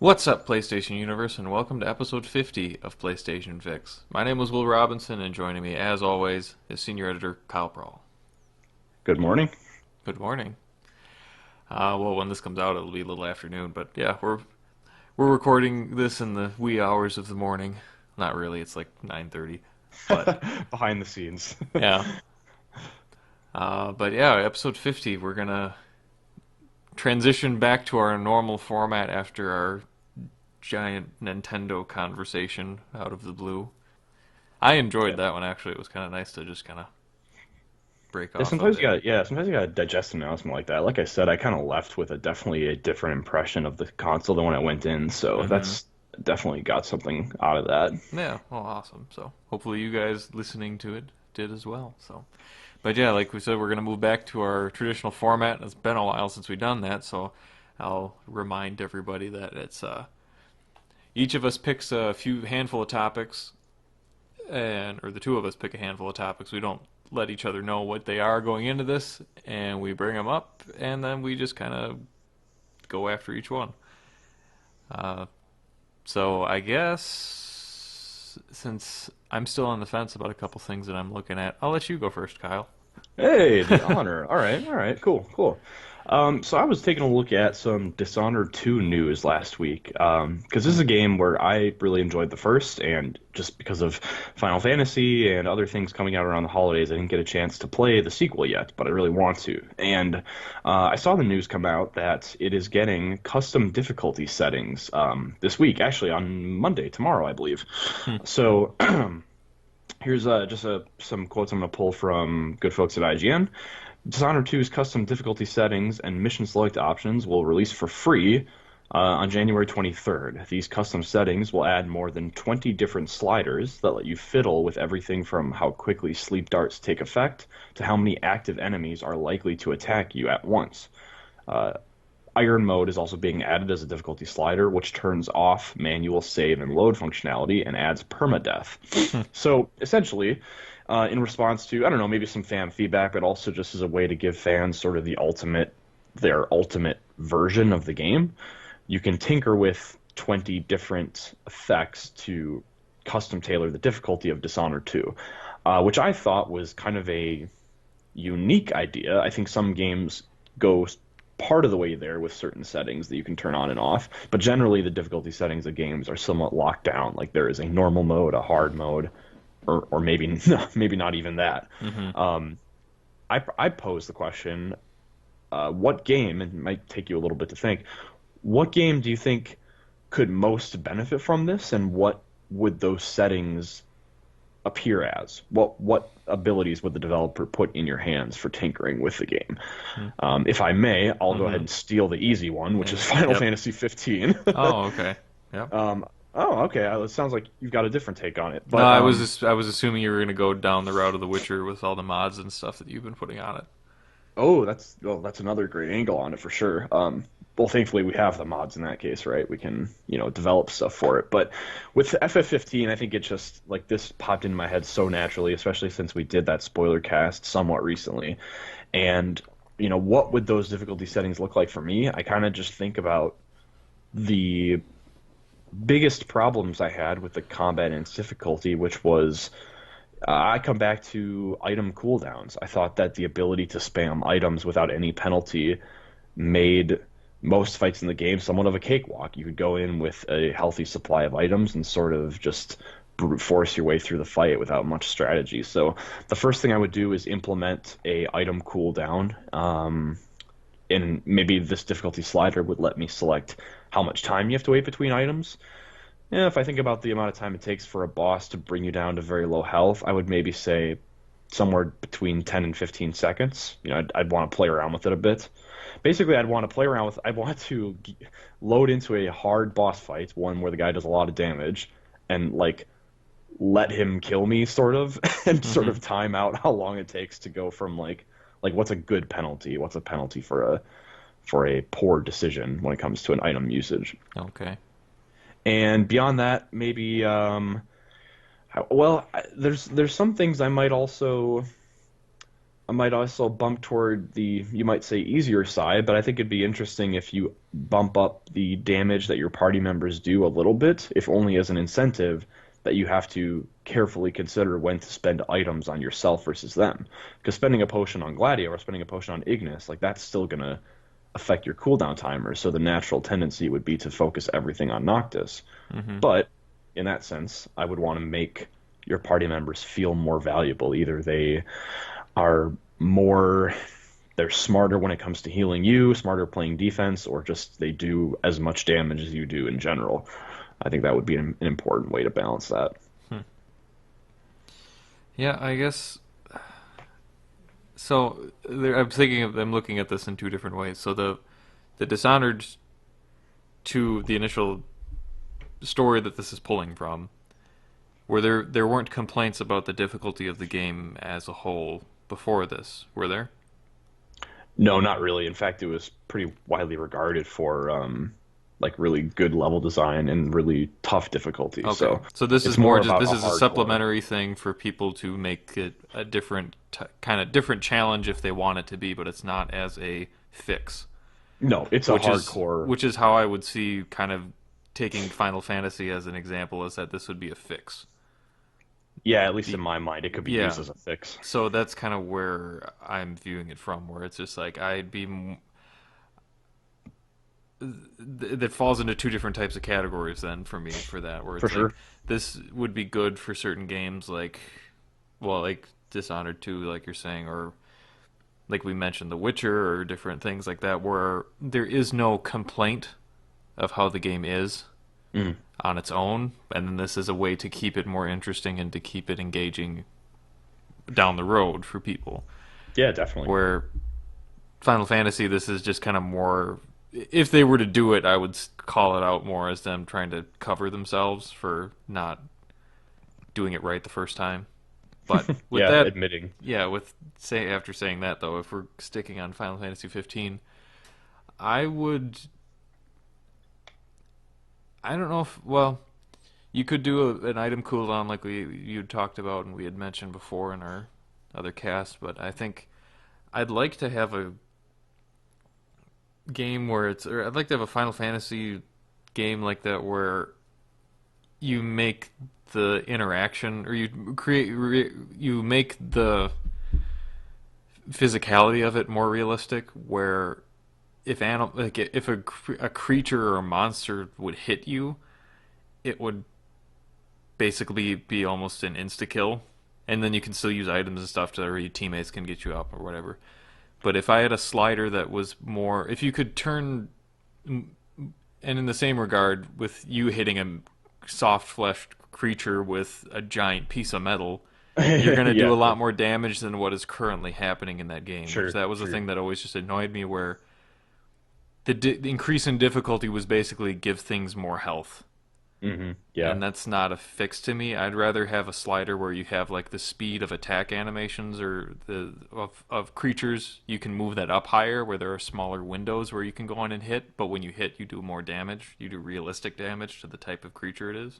What's up, PlayStation Universe, and welcome to episode 50 of PlayStation Fix. My name is Will Robinson, and joining me, as always, is senior editor Kyle Prawl. Good morning. Good morning. Well, when this comes out, it'll be a little afternoon, but yeah, we're recording this in the wee hours of the morning. Not really; it's like 9:30, but Behind the scenes. yeah. But yeah, episode 50, we're gonna transition back to our normal format after our giant Nintendo conversation out of the blue. I enjoyed Yeah. that one actually. It was kind of nice to just kind of break Yeah, off of it. sometimes you gotta digest an announcement like that. Like I said, I kind of left with a definitely a different impression of the console than when I went in, so Hmm. that's definitely got something out of that. Yeah, well, awesome. So hopefully you guys listening to it did as well. So, but yeah, like we said, we're gonna move back to our traditional format. It's been a while since we've done that, so I'll remind everybody that it's each of us picks a few handful of topics, and or the two of us pick a handful of topics. We don't let each other know what they are going into this, and we bring them up, and then we just kind of go after each one. Uh, so I guess since I'm still on the fence about a couple things that I'm looking at, I'll let you go first, Kyle. Hey, the honor. All right, cool, cool. So I was taking a look at some Dishonored 2 news last week, because this is a game where I really enjoyed the first, and just because of Final Fantasy and other things coming out around the holidays, I didn't get a chance to play the sequel yet, but I really want to. And I saw the news come out that it is getting custom difficulty settings this week, actually on Monday, tomorrow, I believe. Hmm. So. Here's some quotes I'm going to pull from good folks at IGN. Dishonored 2's custom difficulty settings and mission select options will release for free on January 23rd. These custom settings will add more than 20 different sliders that let you fiddle with everything from how quickly sleep darts take effect to how many active enemies are likely to attack you at once. Uh, Iron mode is also being added as a difficulty slider, which turns off manual save and load functionality and adds permadeath. Hmm. So essentially, in response to, I don't know, maybe some fan feedback, but also just as a way to give fans sort of their ultimate version of the game, you can tinker with 20 different effects to custom tailor the difficulty of Dishonored 2, which I thought was kind of a unique idea. I think some games go part of the way there with certain settings that you can turn on and off, but generally the difficulty settings of games are somewhat locked down. Like there is a normal mode, a hard mode, or maybe maybe not even that. Hmm. Um, I pose the question: what game? And it might take you a little bit to think. What game do you think could most benefit from this, and what would those settings appear as? What abilities would the developer put in your hands for tinkering with the game? If I may, I'll go ahead Hmm. and steal the easy one, which is Yeah. Final Yep. Fantasy 15. Oh, okay. Yep. Okay. It sounds like you've got a different take on it. No, But I was assuming you were gonna go down the route of The Witcher with all the mods and stuff that you've been putting on it. that's another great angle on it for sure. Well, thankfully we have the mods in that case, right? We can develop stuff for it. But with FF15, I think it just like this popped into my head so naturally, especially since we did that spoiler cast somewhat recently. And what would those difficulty settings look like for me? I kind of just think about the biggest problems I had with the combat and its difficulty, which was I come back to item cooldowns. I thought that the ability to spam items without any penalty made most fights in the game somewhat of a cakewalk. You could go in with a healthy supply of items and sort of just brute force your way through the fight without much strategy. So the first thing I would do is implement a item cooldown. And maybe this difficulty slider would let me select how much time you have to wait between items. Yeah, if I think about the amount of time it takes for a boss to bring you down to very low health, I would maybe say somewhere between 10 and 15 seconds. I'd want to play around with it a bit. Basically, I'd want to load into a hard boss fight, one where the guy does a lot of damage, and like let him kill me sort of, and sort Hmm. of time out how long it takes to go from like what's a good penalty? What's a penalty for a poor decision when it comes to an item usage? Okay. And beyond that, maybe well, there's some things I might also bump toward the, you might say, easier side, but I think it'd be interesting if you bump up the damage that your party members do a little bit, if only as an incentive that you have to carefully consider when to spend items on yourself versus them. Because spending a potion on Gladio or spending a potion on Ignis, like that's still gonna affect your cooldown timer. So the natural tendency would be to focus everything on Noctis. Hmm. But in that sense, I would want to make your party members feel more valuable. Either they are more they're smarter when it comes to healing you, smarter playing defense, or just they do as much damage as you do in general. I think that would be an important way to balance that. Yeah, I guess. So I'm looking at this in two different ways. So the Dishonored to the initial story that this is pulling from, where there weren't complaints about the difficulty of the game as a whole before this, were there? No, not really. In fact, it was pretty widely regarded for like really good level design and really tough difficulty. Okay, So so this is it's more more just about this a is a hardcore. supplementary thing for people to make it a different kind of different challenge if they want it to be, but it's not as a fix, No, it's a hardcore. which is how I would see kind of taking Final Fantasy as an example, is that this would be a fix. Yeah, at least in The my mind, it could be Yeah, used as a fix. so that's kind of where I'm viewing it from, where it's just like that falls into two different types of categories then for me for that, where For it's like sure. this would be good for certain games like, well, like Dishonored 2, like you're saying, or like we mentioned The Witcher or different things like that, where there is no complaint of how the game is Mm. on its own, and then this is a way to keep it more interesting and to keep it engaging down the road for people. Yeah, definitely. Where Final Fantasy, this is just kind of more. If they were to do it, I would call it out more as them trying to cover themselves for not doing it right the first time. But with Yeah, that, admitting. yeah, with say after saying that though, if we're sticking on Final Fantasy 15, I would. I don't know if well, you could do an item cooldown like you talked about and we had mentioned before in our other cast, but I think I'd like to have a game where or I'd like to have a Final Fantasy game like that where you make the interaction or you make the physicality of it more realistic. Where if a creature or a monster would hit you, it would basically be almost an insta kill, and then you can still use items and stuff to where your teammates can get you up or whatever. But if I had a slider that was more, if you could turn, and in the same regard, with you hitting a soft fleshed creature with a giant piece of metal, you're going to do Yeah, a lot more damage than what is currently happening in that game. Which sure, that was the sure. thing that always just annoyed me, where the increase in difficulty was basically give things more health. Yeah. And that's not a fix to me. I'd rather have a slider where you have like the speed of attack animations or the of creatures. You can move that up higher, where there are smaller windows where you can go in and hit. But when you hit, you do more damage. You do realistic damage to the type of creature it is.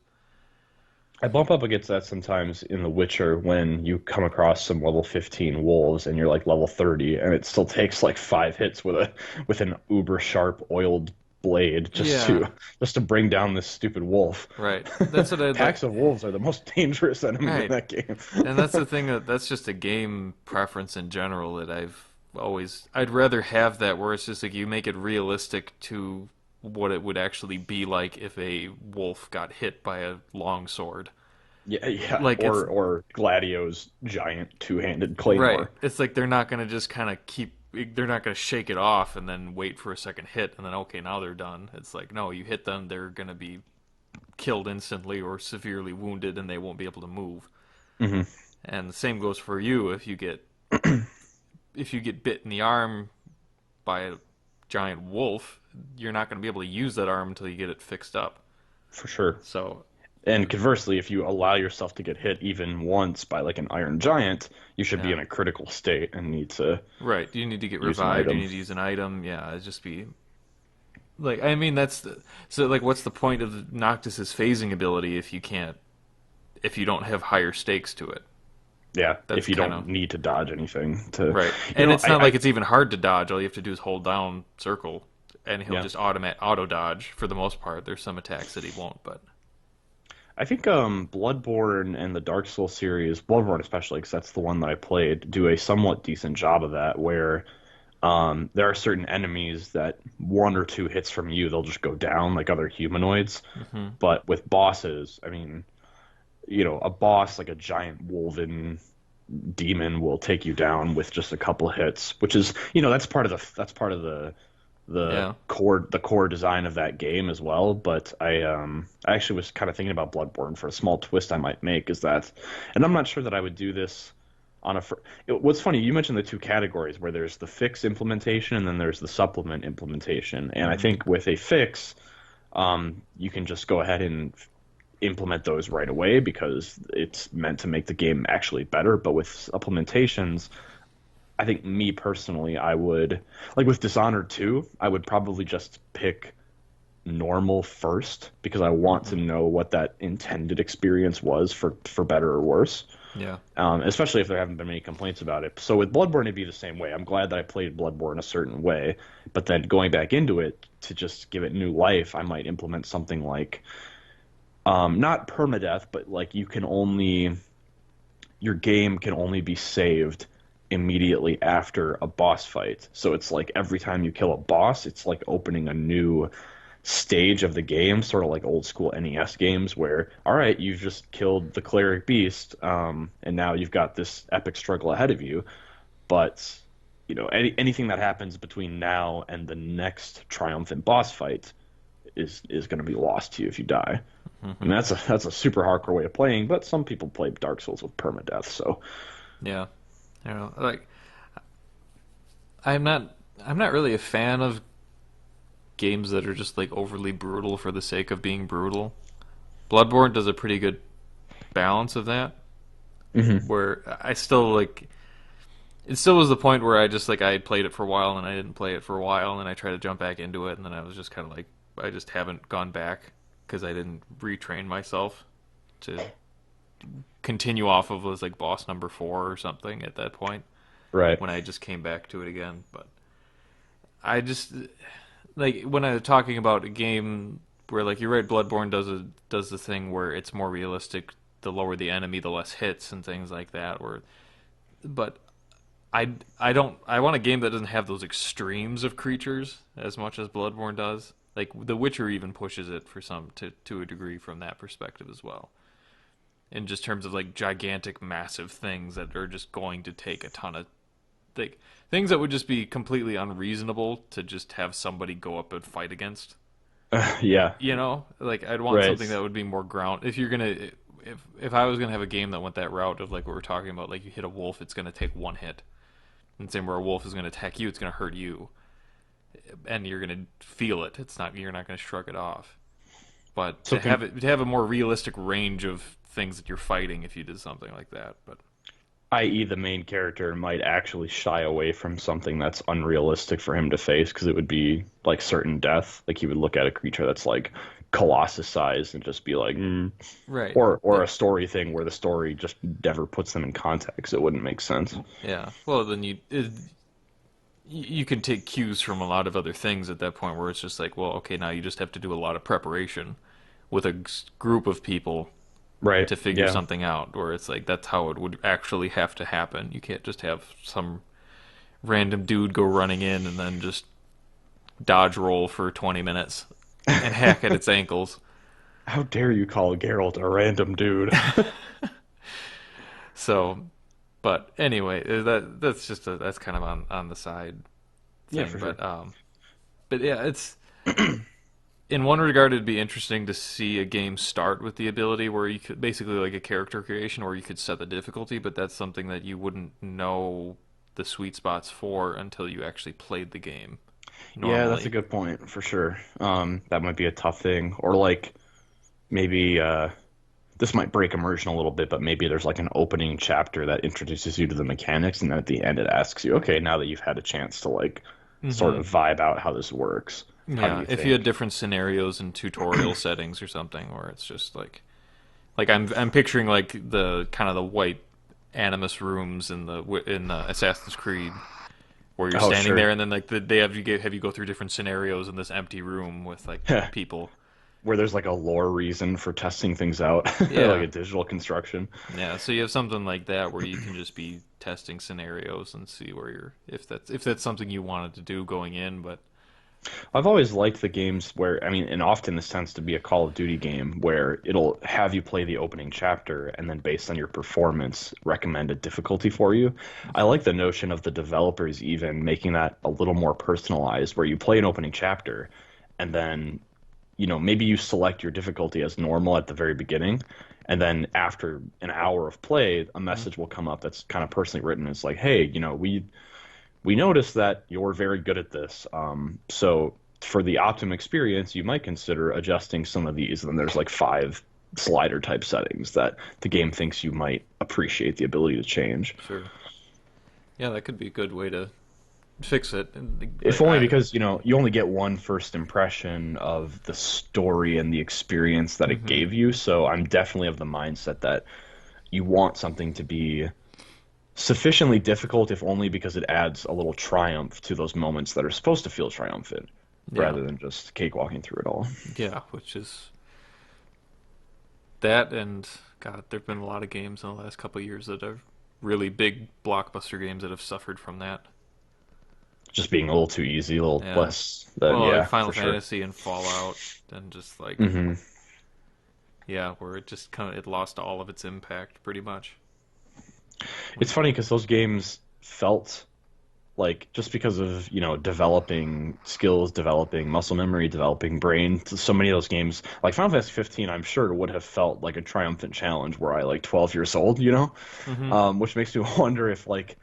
I bump up against that sometimes in The Witcher when you come across some level 15 wolves and you're like level 30 and it still takes like 5 hits with an uber sharp oiled blade Yeah, just to bring down this stupid wolf. right. That's what I'd like. Packs of wolves are the most dangerous enemy in Right, that game. and that's the thing that's just a game preference in general that I'd rather have that where it's just like you make it realistic to what it would actually be like if a wolf got hit by a long sword. Yeah, yeah. Like it's Or Gladio's giant two-handed right. claymore. It's like they're not going to just kind of keep. They're not going to shake it off and then wait for a second hit and then okay now they're done. It's like no, you hit them, they're going to be killed instantly or severely wounded and they won't be able to move. Hmm. And the same goes for you if you get bit in the arm by a giant wolf, you're not going to be able to use that arm until you get it fixed up. For sure. So, And conversely, if you allow yourself to get hit even once by like an iron giant, you should be yeah. in a critical state and need to Right, you need to get use an revived, you item. need to use an item. Yeah, it'd just be like I mean so like what's the point of Noctis's phasing ability if you don't have higher stakes to it? Yeah, That's if you kind of don't need to dodge anything to, right. you And know, it's not like it's even hard to dodge. All you have to do is hold down circle and he'll Yeah. just auto dodge for the most part. There's some attacks that he won't, but I think Bloodborne and the Dark Souls series, Bloodborne especially, because that's the one that I played, do a somewhat decent job of that, where there are certain enemies that one or two hits from you, they'll just go down like other humanoids. hmm But with bosses, I mean, a boss like a giant woven demon will take you down with just a couple hits, which is, that's part of the yeah, core design of that game as well. But I actually was kind of thinking about Bloodborne for a small twist I might make is that, and I'm not sure that I would do this on a. What's funny, you mentioned the two categories where there's the fix implementation and then there's the supplement implementation, and I hmm think with a fix, you can just go ahead and implement those right away because it's meant to make the game actually better. But with supplementations, I think me personally, I would like with Dishonored 2, I would probably just pick normal first because I want to hmm know what that intended experience was for better or worse. yeah, Especially if there haven't been many complaints about it. So with Bloodborne, it'd be the same way. I'm glad that I played Bloodborne a certain way, but then going back into it to just give it new life, I might implement something like not permadeath, but like your game can only be saved immediately after a boss fight. So it's like every time you kill a boss, it's like opening a new stage of the game, sort of like old school NES games where, all right, you've just killed the cleric beast, and now you've got this epic struggle ahead of you. But anything that happens between now and the next triumphant boss fight is going to be lost to you if you die. hmm And that's a super hardcore way of playing, but some people play Dark Souls with permadeath, so yeah. Like I'm not I'm not really a fan of games that are just like overly brutal for the sake of being brutal. Bloodborne does a pretty good balance of that, hmm where I still like it still was the point where I just like I had played it for a while and I didn't play it for a while and I tried to jump back into it and then I was just kind of like I just haven't gone back because I didn't retrain myself to continue off of was like boss number 4 or something at that point right. when I just came back to it again. But I just like when I'm talking about a game where like you're right, Bloodborne does the thing where it's more realistic. The lower the enemy, the less hits and things like that. But I want a game that doesn't have those extremes of creatures as much as Bloodborne does. Like The Witcher even pushes it for some to a degree from that perspective as well. In just terms of like gigantic, massive things that are just going to take a ton of like things that would just be completely unreasonable to just have somebody go up and fight against. Yeah, Like I'd want right. something that would be more ground. If you're gonna, if I was gonna have a game that went that route of like what we're talking about, like you hit a wolf, it's gonna take one hit, and same where a wolf is gonna attack you, it's gonna hurt you, and you're gonna feel it. You're not gonna shrug it off. But So can to have a more realistic range of things that you're fighting, if you did something like that, but i.e. the main character might actually shy away from something that's unrealistic for him to face because it would be like certain death. Like he would look at a creature that's like Colossus sized and just be like, right, or a story thing where the story just never puts them in context. It wouldn't make sense. yeah. Well, then you can take cues from a lot of other things at that point where it's just like, well, okay, now you just have to do a lot of preparation with a group of people Right. to figure Yeah. something out, where it's like that's how it would actually have to happen. You can't just have some random dude go running in and then just dodge roll for 20 minutes and hack at its ankles. How dare you call Geralt a random dude? So, but anyway, that's kind of on the side Yeah, thing, for sure. but yeah, it's in one regard, it'd be interesting to see a game start with the ability where you could basically like a character creation, where you could set the difficulty, but that's something that you wouldn't know the sweet spots for until you actually played the game Yeah, that's a normally. good point for sure. That might be a tough thing, or like maybe this might break immersion a little bit, but maybe there's like an opening chapter that introduces you to the mechanics, and then at the end it asks you, okay, now that you've had a chance to like sort hmm of vibe out how this works, how do Yeah, you if you had think? different scenarios and tutorial settings or something, where it's just like I'm picturing like the kind of the white Animus rooms in the Assassin's Creed, where you're Oh, standing sure. there and then like they have you go through different scenarios in this empty room with like people. Where there's like a lore reason for testing things out, like Yeah. a digital construction. Yeah, so you have something like that where you can just be testing scenarios and see where you're if that's something you wanted to do going in, but I've always liked the games where, I mean, and often this tends to be a Call of Duty game where it'll have you play the opening chapter and then based on your performance recommend a difficulty for you. I like the notion of the developers even making that a little more personalized where you play an opening chapter and then, maybe you select your difficulty as normal at the very beginning. And then after an hour of play, a message will come up that's kind of personally written. It's like, hey, we noticed that you're very good at this. So for the optimum experience, you might consider adjusting some of these. And then there's like 5 slider type settings that the game thinks you might appreciate the ability to change. sure. Yeah, that could be a good way to fix it. If only because, you only get one first impression of the story and the experience that it Mhm. gave you. So I'm definitely of the mindset that you want something to be sufficiently difficult, if only because it adds a little triumph to those moments that are supposed to feel triumphant, Yeah. rather than just cakewalking through it all. Yeah, which is that and God, there've been a lot of games in the last couple of years that are really big blockbuster games that have suffered from that. Just being a little too easy, a little Yeah. less than, Well, like yeah, Final for sure. Fantasy and Fallout and just like hmm yeah, where it just kind of it lost all of its impact pretty much. It's funny because those games felt like just because of, developing skills, developing muscle memory, developing brain, so many of those games, like Final Fantasy 15, I'm sure would have felt like a triumphant challenge were I like 12 years old, Hmm. which makes me wonder if like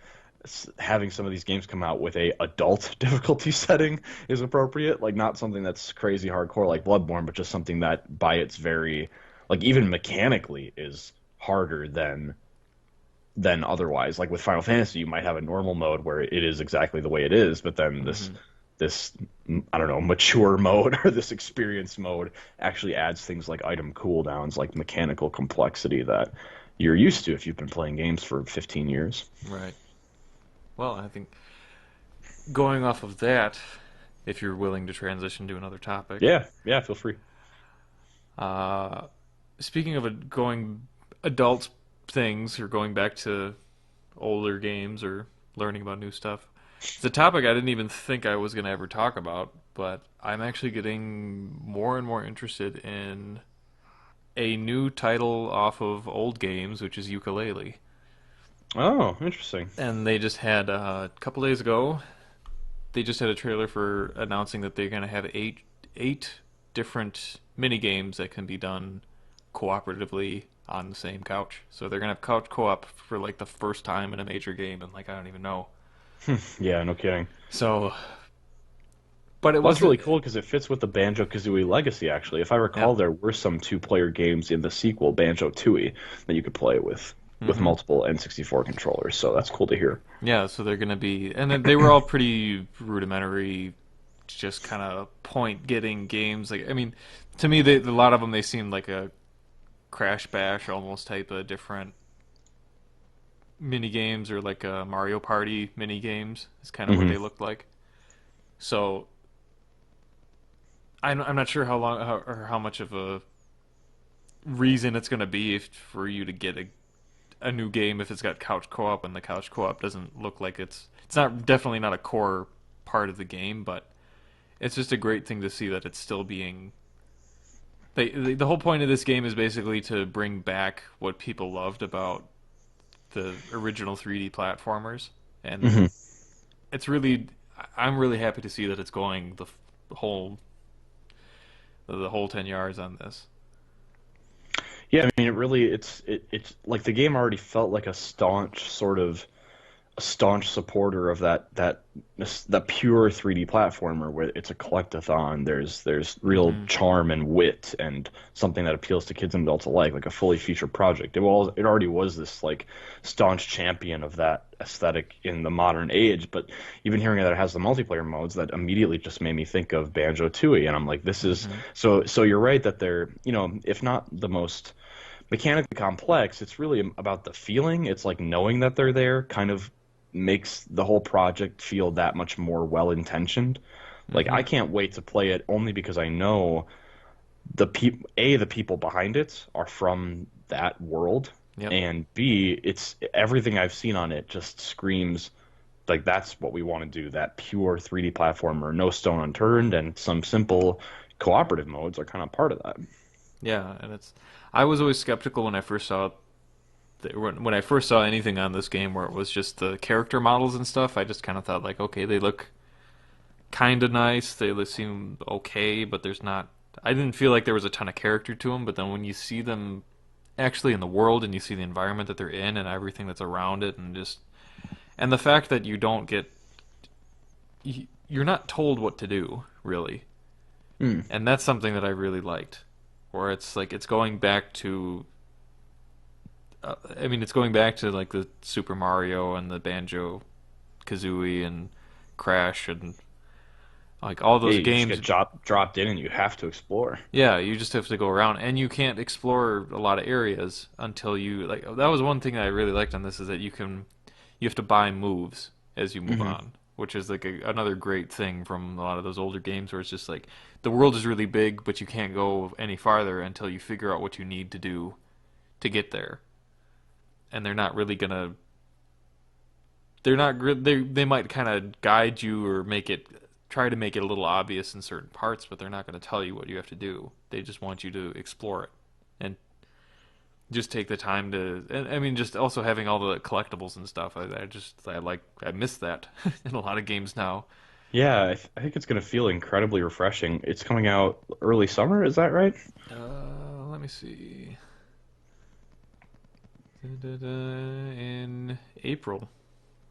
having some of these games come out with a adult difficulty setting is appropriate, like not something that's crazy hardcore like Bloodborne, but just something that by its very like even mechanically is harder than otherwise. Like with Final Fantasy, you might have a normal mode where it is exactly the way it is, but then this Hmm. this I don't know, mature mode or this experience mode actually adds things like item cooldowns, like mechanical complexity that you're used to if you've been playing games for 15 years. Right. Well, I think going off of that, if you're willing to transition to another topic, Yeah, yeah, feel free. uh, speaking of going adult things or going back to older games or learning about new stuff, it's a topic I didn't even think I was going to ever talk about, but I'm actually getting more and more interested in a new title off of old games, which is Yooka Laylee. Oh, interesting. And they just had a couple days ago. They just had a trailer for announcing that they're going to have eight different mini games that can be done cooperatively on the same couch. So they're going to have couch co-op for like the first time in a major game, and like I don't even know. Yeah, no kidding. So, but it Well, that's wasn't. really cool because it fits with the Banjo-Kazooie legacy, actually. If I Yeah. recall, there were some two-player games in the sequel, Banjo-Tooie, that you could play with Hmm. multiple N64 controllers, so that's cool to hear. Yeah. So they're going to be, and then they were all pretty rudimentary, just kind of point getting games. Like I mean, to me, a lot of them they seemed like a Crash Bash almost type of different mini games or like Mario Party mini games is kind of what hmm they looked like. So I'm not sure how long or how much of a reason it's going to be for you to get a new game if it's got couch co-op and the couch co-op doesn't look like it's not definitely not a core part of the game, but it's just a great thing to see that it's still being the whole point of this game is basically to bring back what people loved about the original 3D platformers, and hmm I'm really happy to see that it's going whole the whole 10 yards on this. Yeah, I mean, it's like the game already felt like a staunch supporter of that pure 3D platformer where it's a collectathon. There's real Hmm. charm and wit and something that appeals to kids and adults alike, like a fully featured project. It already was this like staunch champion of that aesthetic in the modern age, but even hearing that it has the multiplayer modes, that immediately just made me think of Banjo-Tooie, and I'm like, this is Hmm. so you're right that they're, if not the most mechanically complex, it's really about the feeling. It's like knowing that they're there kind of makes the whole project feel that much more well intentioned. Like Hmm. I can't wait to play it only because I know the people behind it are from that world, Yep. and B, it's everything I've seen on it just screams like that's what we want to do. That pure 3D platformer, no stone unturned, and some simple cooperative modes are kind of part of that. Yeah, and it's. I was always skeptical when I first saw when I first saw anything on this game where it was just the character models and stuff. I just kind of thought like, okay, they look kind of nice. They seem okay, but there's not. I didn't feel like there was a ton of character to them. But then when you see them actually in the world and you see the environment that they're in and everything that's around it, and the fact that you don't get you're not told what to do really, Mm. and that's something that I really liked. Where it's like it's going back to. I mean, it's going back to like the Super Mario and the Banjo Kazooie and Crash and like all Yeah, those you just games. get dropped in and you have to explore. Yeah, you just have to go around, and you can't explore a lot of areas until you like. That was one thing that I really liked on this is that you have to buy moves as you move Hmm. on, which is like another great thing from a lot of those older games where it's just like the world is really big, but you can't go any farther until you figure out what you need to do to get there, and they're not really gonna. They're not. They might kind of guide you or try to make it a little obvious in certain parts, but they're not going to tell you what you have to do. They just want you to explore it and just take the time to. And I mean, just also having all the collectibles and stuff. I miss that in a lot of games now. Yeah, I think it's going to feel incredibly refreshing. It's coming out early summer, is that right? Let me see. In April.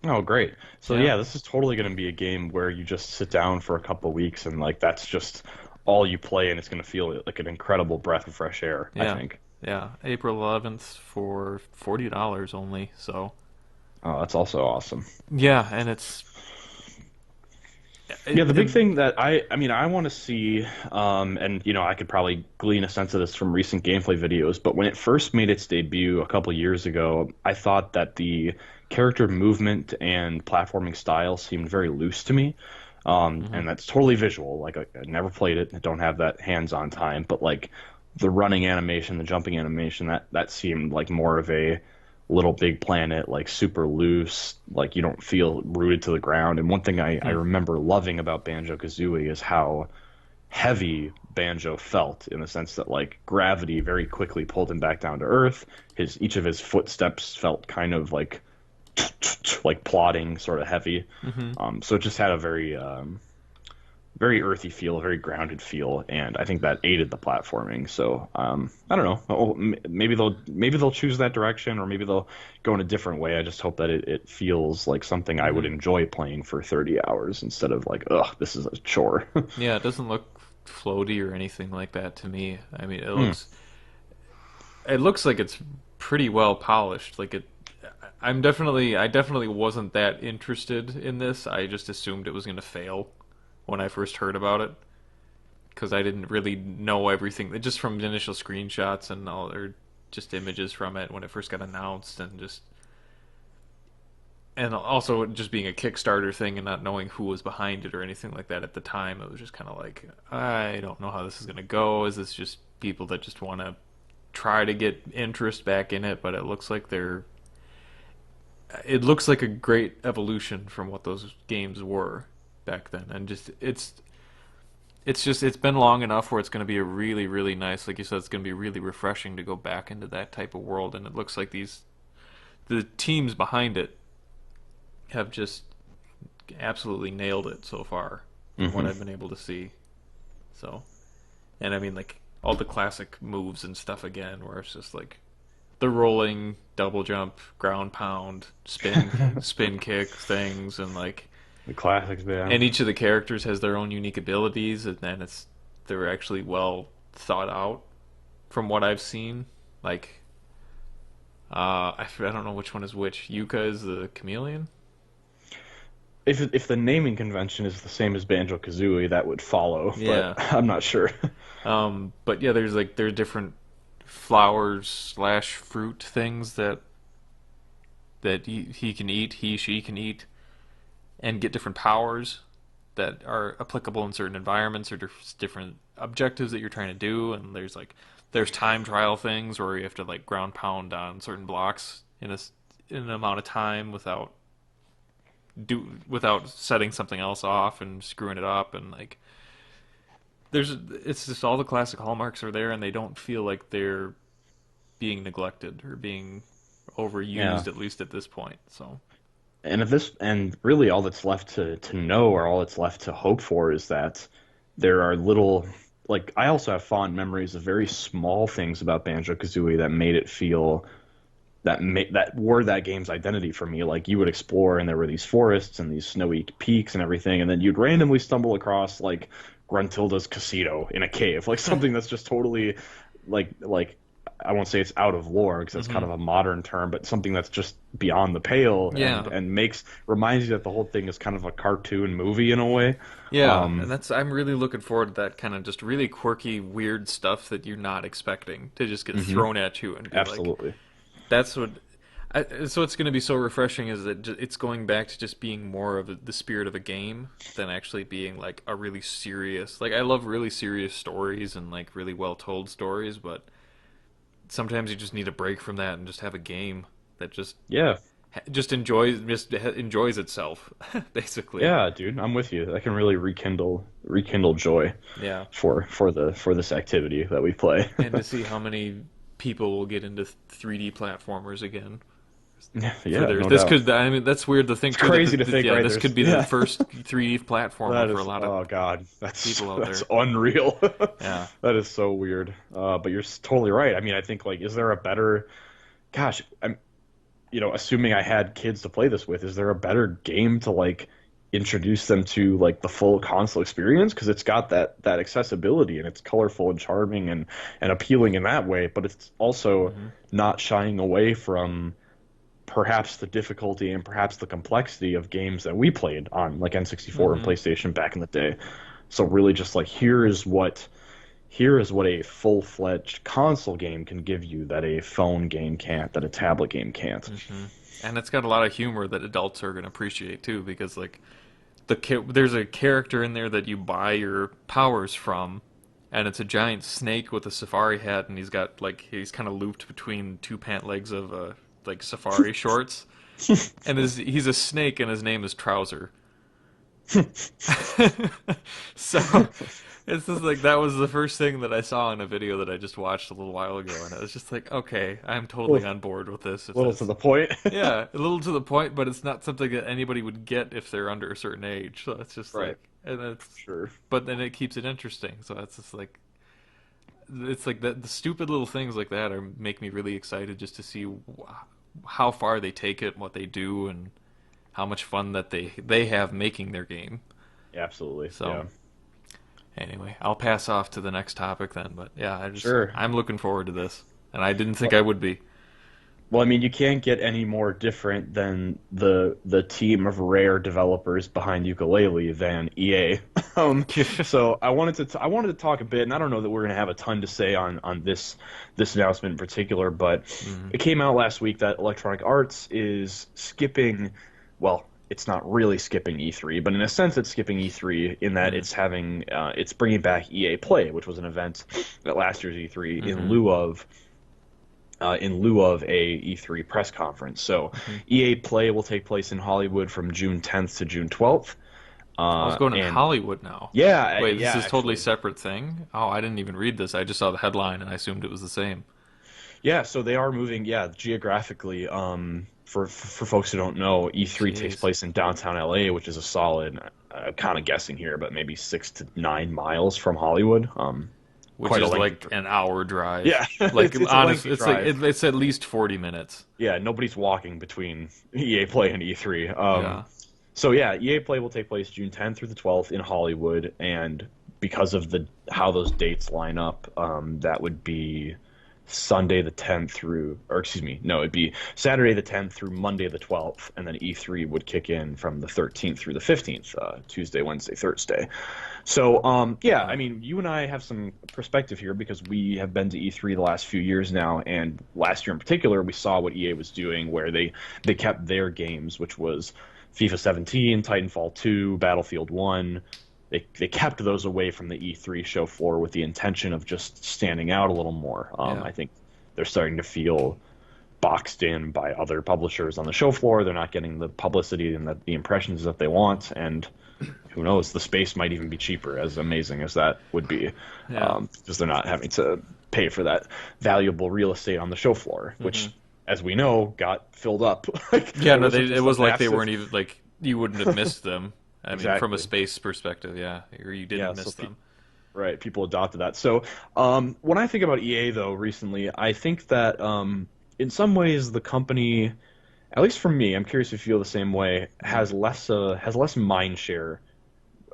Oh, great. So Yeah, yeah, this is totally going to be a game where you just sit down for a couple of weeks and like that's just all you play and it's going to feel like an incredible breath of fresh air, I yeah, think. yeah. April 11th for $40 only. So Oh, that's also awesome. yeah, and it's Yeah, the big it, thing that I mean, I want to see, and you know, I could probably glean a sense of this from recent gameplay videos, but when it first made its debut a couple years ago, I thought that the character movement and platforming style seemed very loose to me. mhm. And that's totally visual. Like I never played it, I don't have that hands-on time, but like the running animation, the jumping animation, that seemed like more of a Little Big Planet, like super loose, like you don't feel rooted to the ground. And one thing I Hmm. remember loving about Banjo-Kazooie is how heavy Banjo felt in the sense that like gravity very quickly pulled him back down to earth. His each of his footsteps felt kind of like plodding, sort of heavy. Hmm. So it just had a very earthy feel, a very grounded feel, and I think that aided the platforming. So I don't know. Maybe they'll choose that direction, or maybe they'll go in a different way. I just hope that it feels like something I would Hmm. enjoy playing for 30 hours instead of like, ugh, this is a chore. Yeah, it doesn't look floaty or anything like that to me. I mean, Mm, it looks like it's pretty well polished. Like it, I definitely wasn't that interested in this. I just assumed it was going to fail when I first heard about it because I didn't really know everything just from the initial screenshots and all or just images from it when it first got announced and also just being a Kickstarter thing and not knowing who was behind it or anything like that at the time. It was just kind of like I don't know how this is going to go. Is this just people that just want to try to get interest back in it? But it looks like they're it looks like a great evolution from what those games were back then, and just it's been long enough where it's going to be a really nice, like you said, it's going to be really refreshing to go back into that type of world, and it looks like the teams behind it have just absolutely nailed it so far from what hmm I've been able to see. So, and I mean like all the classic moves and stuff again, where it's just like the rolling, double jump, ground pound, spin kick things, and like The classics, yeah. and each of the characters has their own unique abilities, and then they're actually well thought out from what I've seen. Like I don't know which one is which. Yuka is the chameleon. If the naming convention is the same as Banjo-Kazooie, that would follow, but Yeah. I'm not sure. But yeah, there are different flowers slash fruit things that that she can eat, and get different powers that are applicable in certain environments or different objectives that you're trying to do. And there's time trial things where you have to like ground pound on certain blocks in an amount of time without setting something else off and screwing it up. And like it's just all the classic hallmarks are there, and they don't feel like they're being neglected or being Yeah. overused, at least at this point. So And really all that's left to know, or all that's left to hope for, is that there are little, like, I also have fond memories of very small things about Banjo-Kazooie that made it feel that were that game's identity for me. Like, you would explore and there were these forests and these snowy peaks and everything, and then you'd randomly stumble across like Gruntilda's casino in a cave, like something that's just totally like I won't say it's out of lore because that's kind of a modern term, but something that's just beyond the pale, yeah, and reminds you that the whole thing is kind of a cartoon movie in a way. yeah, and I'm really looking forward to that kind of just really quirky, weird stuff that you're not expecting to just get thrown at you and be like, Absolutely. that's what. So it's going to be so refreshing is that it's going back to just being more of the spirit of a game than actually being like a really serious. Like, I love really serious stories and like really well told stories, but sometimes you just need a break from that and just have a game that Yeah. just enjoys itself, basically. Yeah, dude, I'm with you. That can really rekindle joy Yeah, for this activity that we play. and to see how many people will get into 3D platformers again. Yeah, no This doubt. could, I mean, that's weird to think. It's Too, crazy that, to think, yeah, right? this could be the first 3D platformer That for is, a lot oh of God, people out that's there. unreal. Yeah. That is so weird. But you're totally right. I mean, I think, like, is there a better? Gosh, I'm, assuming I had kids to play this with, is there a better game to like introduce them to like the full console experience? Because it's got that accessibility, and it's colorful and charming and appealing in that way, but it's also not shying away from perhaps the difficulty and perhaps the complexity of games that we played on like N64 and PlayStation back in the day. So really just like here is what a full-fledged console game can give you that a phone game can't, that a tablet game can't. And it's got a lot of humor that adults are going to appreciate too, because like there's a character in there that you buy your powers from, and it's a giant snake with a safari hat, and he's kind of looped between two pant legs of like safari shorts, and he's a snake, and his name is Trouser. So it's just like that was the first thing that I saw in a video that I just watched a little while ago, and I was just like, okay, I'm totally on board with this. Little to the point. Yeah, a little to the point, but it's not something that anybody would get if they're under a certain age. So it's just Right. like, and it's, Sure. but then it keeps it interesting. So it's just like, it's like the stupid little things like that make me really excited just to see how far they take it, what they do, and how much fun that they have making their game. Yeah, absolutely. So Yeah. anyway, I'll pass off to the next topic then. But yeah, Sure. I'm looking forward to this, and I didn't think I would be. Well, I mean, you can't get any more different than the team of rare developers behind Yooka Laylee than EA. So I wanted to talk a bit, and I don't know that we're going to have a ton to say on this announcement in particular, but it came out last week that Electronic Arts is skipping. Well, it's not really skipping E3, but in a sense, it's skipping E3 in that it's bringing back EA Play, which was an event at last year's E3 in lieu of a E3 press conference. So EA Play will take place in Hollywood from June 10th to June 12th. I was going to And Hollywood now. yeah, Wait, yeah, this is totally actually. separate thing? Oh, I didn't even read this. I just saw the headline and I assumed it was the same. Yeah, so they are moving, geographically. For folks who don't know, E3 takes Jeez. place in downtown LA, which is a solid, kind of guessing here, but maybe 6 to 9 miles from Hollywood. Which Quite a is lengthy like an hour drive. Yeah, Like it's a honestly, lengthy it's like drive. it's at least 40 minutes. Yeah, nobody's walking between EA Play and E3. Yeah. So yeah, EA Play will take place June 10th through the 12th in Hollywood, and because of how those dates line up, that would be Sunday the 10th through, or excuse me, no, it'd be Saturday the 10th through Monday the 12th, and then E3 would kick in from the 13th through the 15th, Tuesday, Wednesday, Thursday. So, yeah, I Wow. mean, you and I have some perspective here because we have been to E3 the last few years now, and last year in particular, we saw what EA was doing, where they kept their games, which was FIFA 17, Titanfall 2, Battlefield 1. They kept those away from the E3 show floor with the intention of just standing out a little more. Yeah. I think they're starting to feel boxed in by other publishers on the show floor. They're not getting the publicity and the impressions that they want, and who knows, the space might even be cheaper, as amazing as that would be, Yeah. because they're not having to pay for that valuable real estate on the show floor, Hmm. which, as we know, got filled up. Like Yeah, there no, was it just a was like they massive. weren't even like you wouldn't have missed them. I mean, from a Exactly. space perspective, yeah, or you Yeah, didn't miss them. right, people adopted that. So, when I think about EA though, recently, I think that in some ways the company, at least for me, I'm curious if you feel the same way, Hmm. has less mind share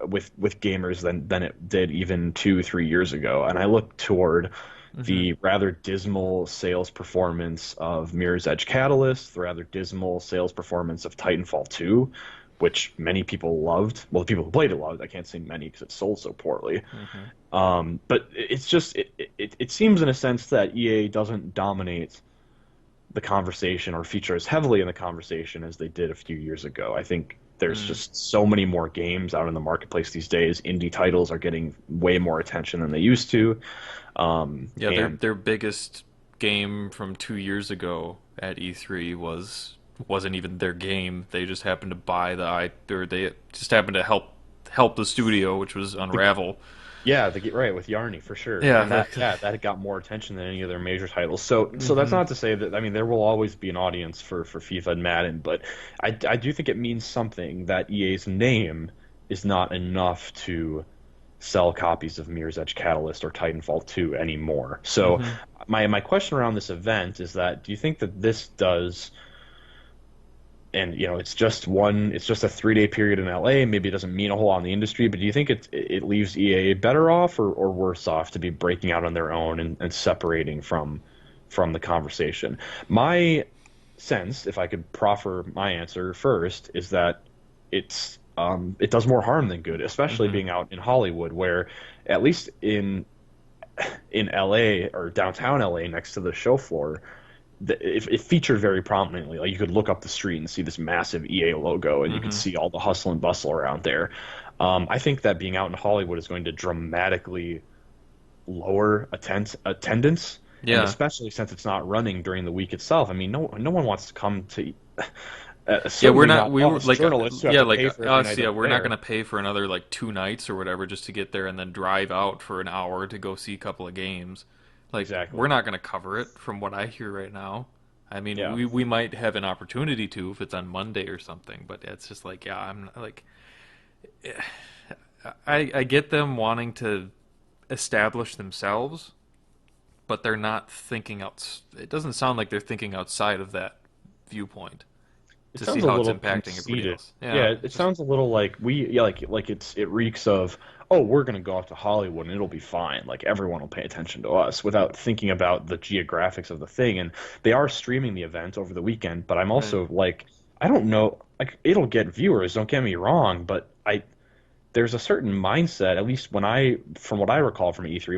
with gamers than it did even 2 3 years ago. And I look toward Hmm. the rather dismal sales performance of Mirror's Edge Catalyst, the rather dismal sales performance of Titanfall 2, which many people loved. Well, the people who played it loved. I can't say many because it sold so poorly. Hmm. But it's just it seems in a sense that EA doesn't dominate the conversation or feature as heavily in the conversation as they did a few years ago. I think there's Mm. just so many more games out in the marketplace these days. Indie titles are getting way more attention than they used to. Yeah, And their biggest game from 2 years ago at E3 wasn't even their game. They just happened to buy or they just happened to help the studio, which was the, Unravel. yeah, the right with Yarny for sure, Yeah, and that got more attention than any of their major titles. So that's hmm. not to say that, I mean, there will always be an audience for FIFA and Madden, but I do think it means something that EA's name is not enough to sell copies of Mirror's Edge Catalyst or Titanfall 2 anymore. So Hmm. my question around this event is that, do you think that this does, and it's just a 3 day period in LA. Maybe it doesn't mean a whole lot in the industry, but do you think it leaves EA better off or worse off to be breaking out on their own and separating from the conversation? My sense, if I could proffer my answer first, is that it does more harm than good, especially Hmm. being out in Hollywood, where at least in LA or downtown LA next to the show floor, it featured very prominently. Like, you could look up the street and see this massive EA logo, and you could Hmm. see all the hustle and bustle around there. I think that being out in Hollywood is going to dramatically lower attendance, and Yeah. especially since it's not running during the week itself. I mean, no one wants to come to. Yeah, we're Certainly not. not We were us like, journalists who have yeah, to like pay for every us. night Yeah, that we're we're not there. gonna pay for another like 2 nights or whatever just to get there and then drive out for an hour to go see a couple of games. Like, we're Exactly. not gonna cover it from what I hear right now. I mean, Yeah. we might have an opportunity to if it's on Monday or something, but it's just like, yeah, I'm like, I get them wanting to establish themselves, but they're not thinking out. It doesn't sound like they're thinking outside of that viewpoint It to see sounds a how it's little impacting everybody conceited. else. Yeah, Yeah, it just sounds a little like it reeks of, oh, we're gonna go out to Hollywood and it'll be fine. Like, everyone will pay attention to us without thinking about the geographics of the thing. And they are streaming the event over the weekend, but I'm right. also like, I don't know, like, it'll get viewers, don't get me wrong, but I there's a certain mindset, at least from what I recall from E3,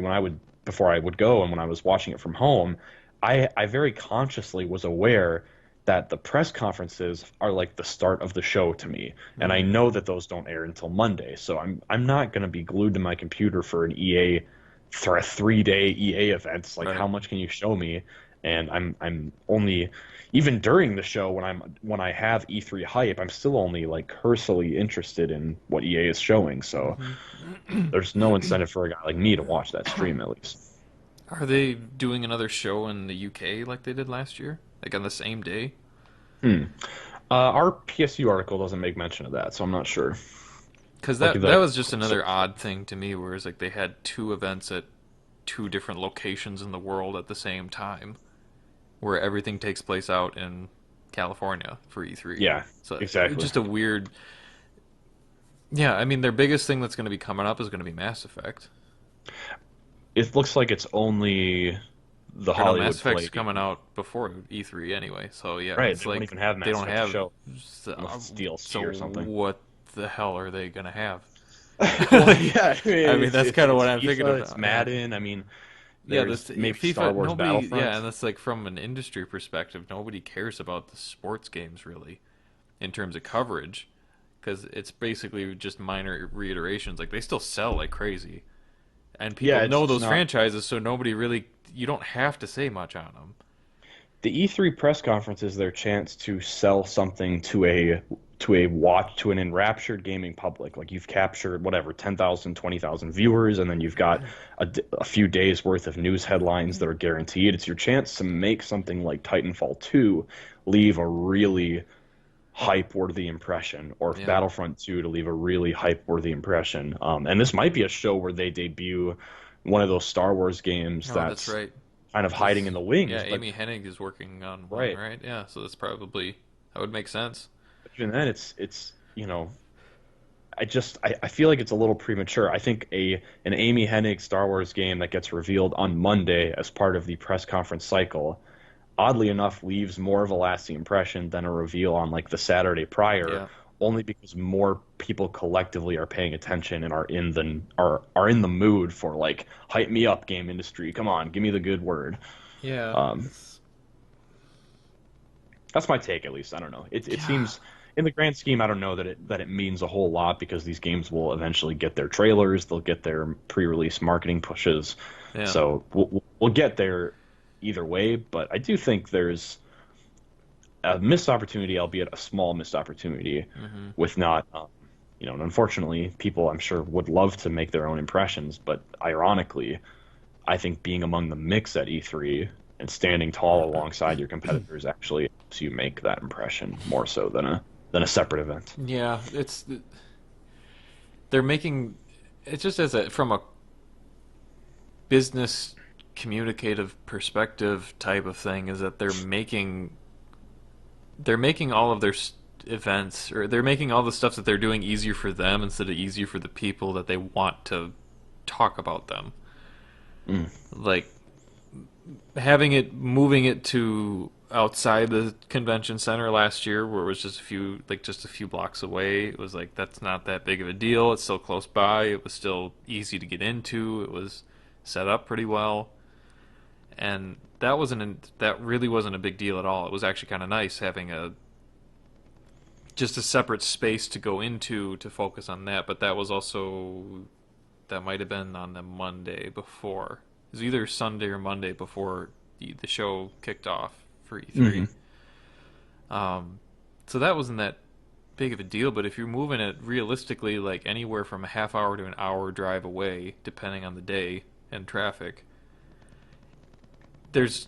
before I would go and when I was watching it from home, I very consciously was aware that the press conferences are like the start of the show to me, and I Mm. know that those don't air until Monday, so I'm not going to be glued to my computer for a 3 day EA event. It's like, Right. how much can you show me? And I'm only, even during the show, when I have E3 hype, I'm still only like cursorily interested in what EA is showing. So Hmm. there's no incentive for a guy like me to watch that stream, at least. Are they doing another show in the UK like they did last year? Like on the same day? Hmm. Our PSU article doesn't make mention of that, so I'm not sure. Because I'll give that that a was just quick another search. odd thing to me, where it's like they had two events at two different locations in the world at the same time, where everything takes place out in California for E3. Yeah, So it's exactly. just a weird. Yeah, I mean their biggest thing that's going to be coming up is going to be Mass Effect. It looks like it's only the Or no, Mass Hollywood Effect's Palladium. coming out before E3 anyway. So yeah, Right, it's they won't like even have they Mass don't Effect to have. show unless So, it's DLC so or something. what the hell are they gonna have? Well, Like, yeah, I mean, I mean that's kind of it's what I'm thinking FIFA, it's about. Yeah, Madden. I mean, yeah. there's This maybe Star FIFA. Wars Nobody. Yeah, Battlefront. and that's like from an industry perspective. Nobody cares about the sports games really in terms of coverage because it's basically just minor reiterations. Like they still sell like crazy, and people Yeah, it's know just those not. franchises, so nobody really. You don't have to say much on them. The E3 press conference is their chance to sell something to an enraptured gaming public. Like you've captured whatever 10,000, 20,000 viewers, and then you've got a few days worth of news headlines that are guaranteed. It's your chance to make something like Titanfall 2 leave a really hype-worthy impression, or Yeah. Battlefront 2 to leave a really hype-worthy impression. And this might be a show where they debut one of those Star Wars games Oh, that's that's right. kind of hiding Because in the yeah, wings, but Amy Hennig is working on one, right. right? Yeah, so that's probably that would make sense. Even then, it's I feel like it's a little premature. I think a an Amy Hennig Star Wars game that gets revealed on Monday as part of the press conference cycle, oddly enough, leaves more of a lasting impression than a reveal on like the Saturday prior, Yeah. only because more people collectively are paying attention and are in the mood for like hype me up, game industry. Come on, give me the good word. Yeah. Um, That's my take, at least. I don't know. It Yeah. seems, in the grand scheme, I don't know that it means a whole lot because these games will eventually get their trailers, they'll get their pre-release marketing pushes, Yeah. so we'll get there either way. But I do think there's a missed opportunity, albeit a small missed opportunity, Hmm. with not, and unfortunately, people I'm sure would love to make their own impressions, but ironically, I think being among the mix at E3 and standing tall alongside your competitors actually helps you make that impression more so than a separate event. Yeah, they're making it just as a from a business communicative perspective type of thing is that they're making all of their events or they're making all the stuff that they're doing easier for them instead of easier for the people that they want to talk about them. Mm. Like moving it to outside the convention center last year where it was just a few blocks away. It was like that's not that big of a deal. It's still close by. It was still easy to get into. It was set up pretty well. And that really wasn't a big deal at all. It was actually kind of nice having a just a separate space to go into to focus on that, but that might have been on the Monday before. It was either Sunday or Monday before the show kicked off for E3. Hmm. So that wasn't that big of a deal, but if you're moving it realistically, like anywhere from a half hour to an hour drive away, depending on the day and traffic, there's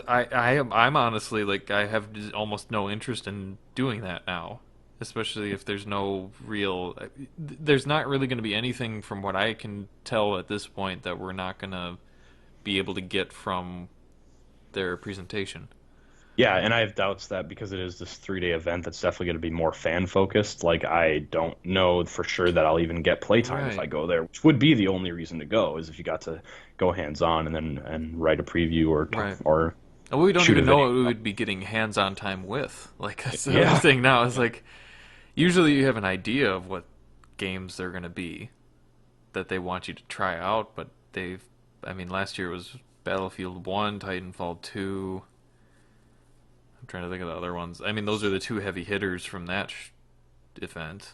I'm honestly like I have almost no interest in doing that now, especially if there's not really going to be anything from what I can tell at this point that we're not going to be able to get from their presentation. Yeah, and I have doubts that because it is this 3-day event that's definitely going to be more fan focused. Like I don't know for sure that I'll even get playtime if I Right. go there, which would be the only reason to go is if you got to go hands on and then and write a preview Right. or And we don't shoot a even know video. what we would be getting hands-on time with. Like that's the other Yeah. thing now. Is like usually you have an idea of what games they're going to be that they want you to try out, but I mean, last year was Battlefield 1, Titanfall 2. I'm trying to think of the other ones. I mean, those are the two heavy hitters from that event.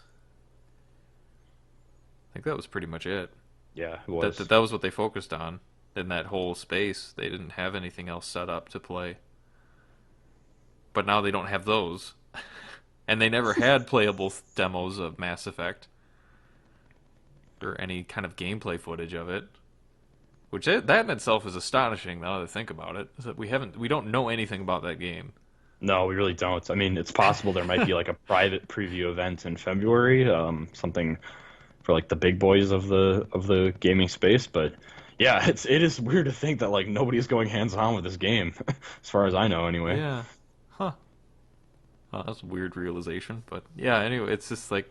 I think that was pretty much it. Yeah, it That, was. that that was what they focused on in that whole space. They didn't have anything else set up to play. But now they don't have those. And they never had playable demos of Mass Effect or any kind of gameplay footage of it. Which that in itself is astonishing now that I think about it. Is that we don't know anything about that game. No, we really don't. I mean, it's possible there might be like a private preview event in February, something for like the big boys of the gaming space. But yeah, it is weird to think that like nobody's going hands on with this game, as far as I know, anyway. Yeah. Huh. Oh, that's a weird realization, but yeah. Anyway, it's just like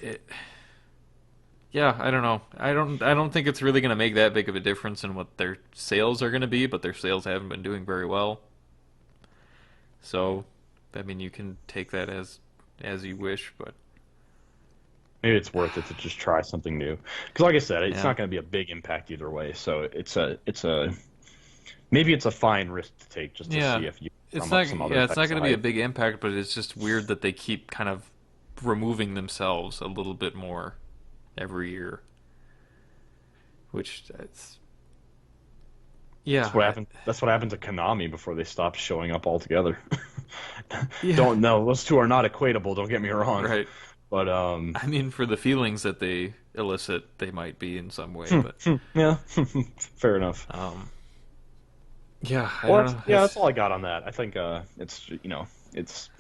it. yeah, I don't know. I don't think it's really going to make that big of a difference in what their sales are going to be, but their sales haven't been doing very well. So, I mean, you can take that as you wish, but Maybe it's worth it to just try something new. Because, like I said, it's yeah. not going to be a big impact either way. So it's a maybe it's a fine risk to take just to Yeah. see if you It's drum up not some other yeah, it's not types going of to be a hype. big impact, but it's just weird that they keep kind of removing themselves a little bit more every year, which it's yeah, That's what happened to Konami before they stopped showing up altogether. yeah, Don't know. Those two are not equatable. Don't get me wrong. right. But I mean, for the feelings that they elicit, they might be in some way, but yeah, fair enough. um, yeah, I Well, don't that's know. yeah, that's all I got on that. I think it's it's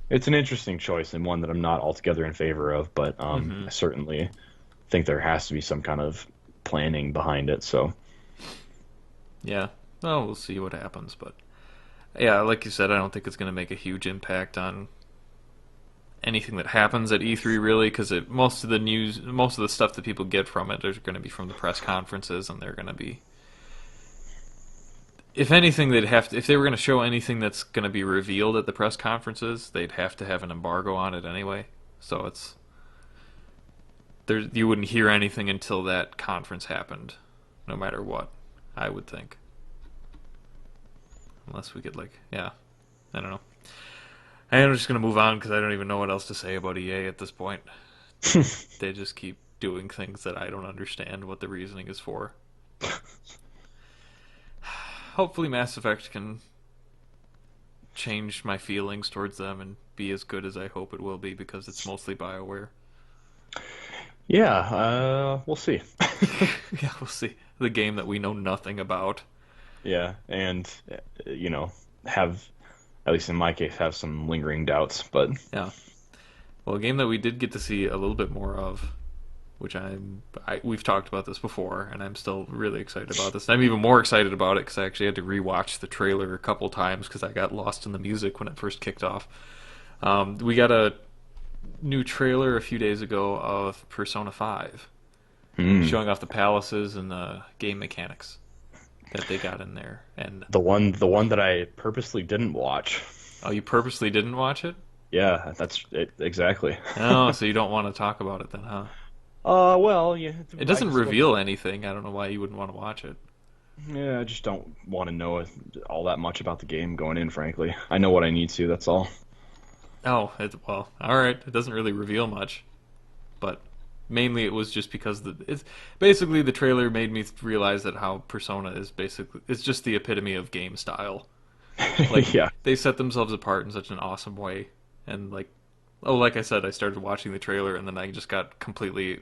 it's an interesting choice and one that I'm not altogether in favor of, but Hmm. I certainly think there has to be some kind of planning behind it. So Yeah. Well, we'll see what happens, but yeah, like you said, I don't think it's going to make a huge impact on anything that happens at E3 really, because most of the news, most of the stuff that people get from it, is going to be from the press conferences, and they're going to be, if anything, they'd have to, if they were going to show anything that's going to be revealed at the press conferences, they'd have to have an embargo on it anyway. So it's there, you wouldn't hear anything until that conference happened, no matter what. I would think, unless we could like, yeah, I don't know. I'm just gonna move on because I don't even know what else to say about EA at this point. They just keep doing things that I don't understand what the reasoning is for. But hopefully, Mass Effect can change my feelings towards them and be as good as I hope it will be because it's mostly BioWare. yeah, we'll see. Yeah, we'll see. The game that we know nothing about. Yeah, and you know, have at least in my case have some lingering doubts, but Yeah. Well, a game that we did get to see a little bit more of, which we've talked about this before, and I'm still really excited about this. I'm even more excited about it because I actually had to rewatch the trailer a couple times because I got lost in the music when it first kicked off. We got a new trailer a few days ago of Persona 5, hmm, showing off the palaces and the game mechanics that they got in there. And the one that I purposely didn't watch. oh, you purposely didn't watch it? Yeah, that's it exactly. Oh, so you don't want to talk about it then, huh? Well, yeah, It I doesn't just don't. reveal anything. I don't know why you wouldn't want to watch it. Yeah, I just don't want to know all that much about the game going in, frankly. I know what I need to, that's all. Oh, well, all right. It doesn't really reveal much, but mainly it was just because it's basically the trailer made me realize that how Persona is basically it's just the epitome of game style. Like Yeah. they set themselves apart in such an awesome way, and like oh, like I said, I started watching the trailer and then I just got completely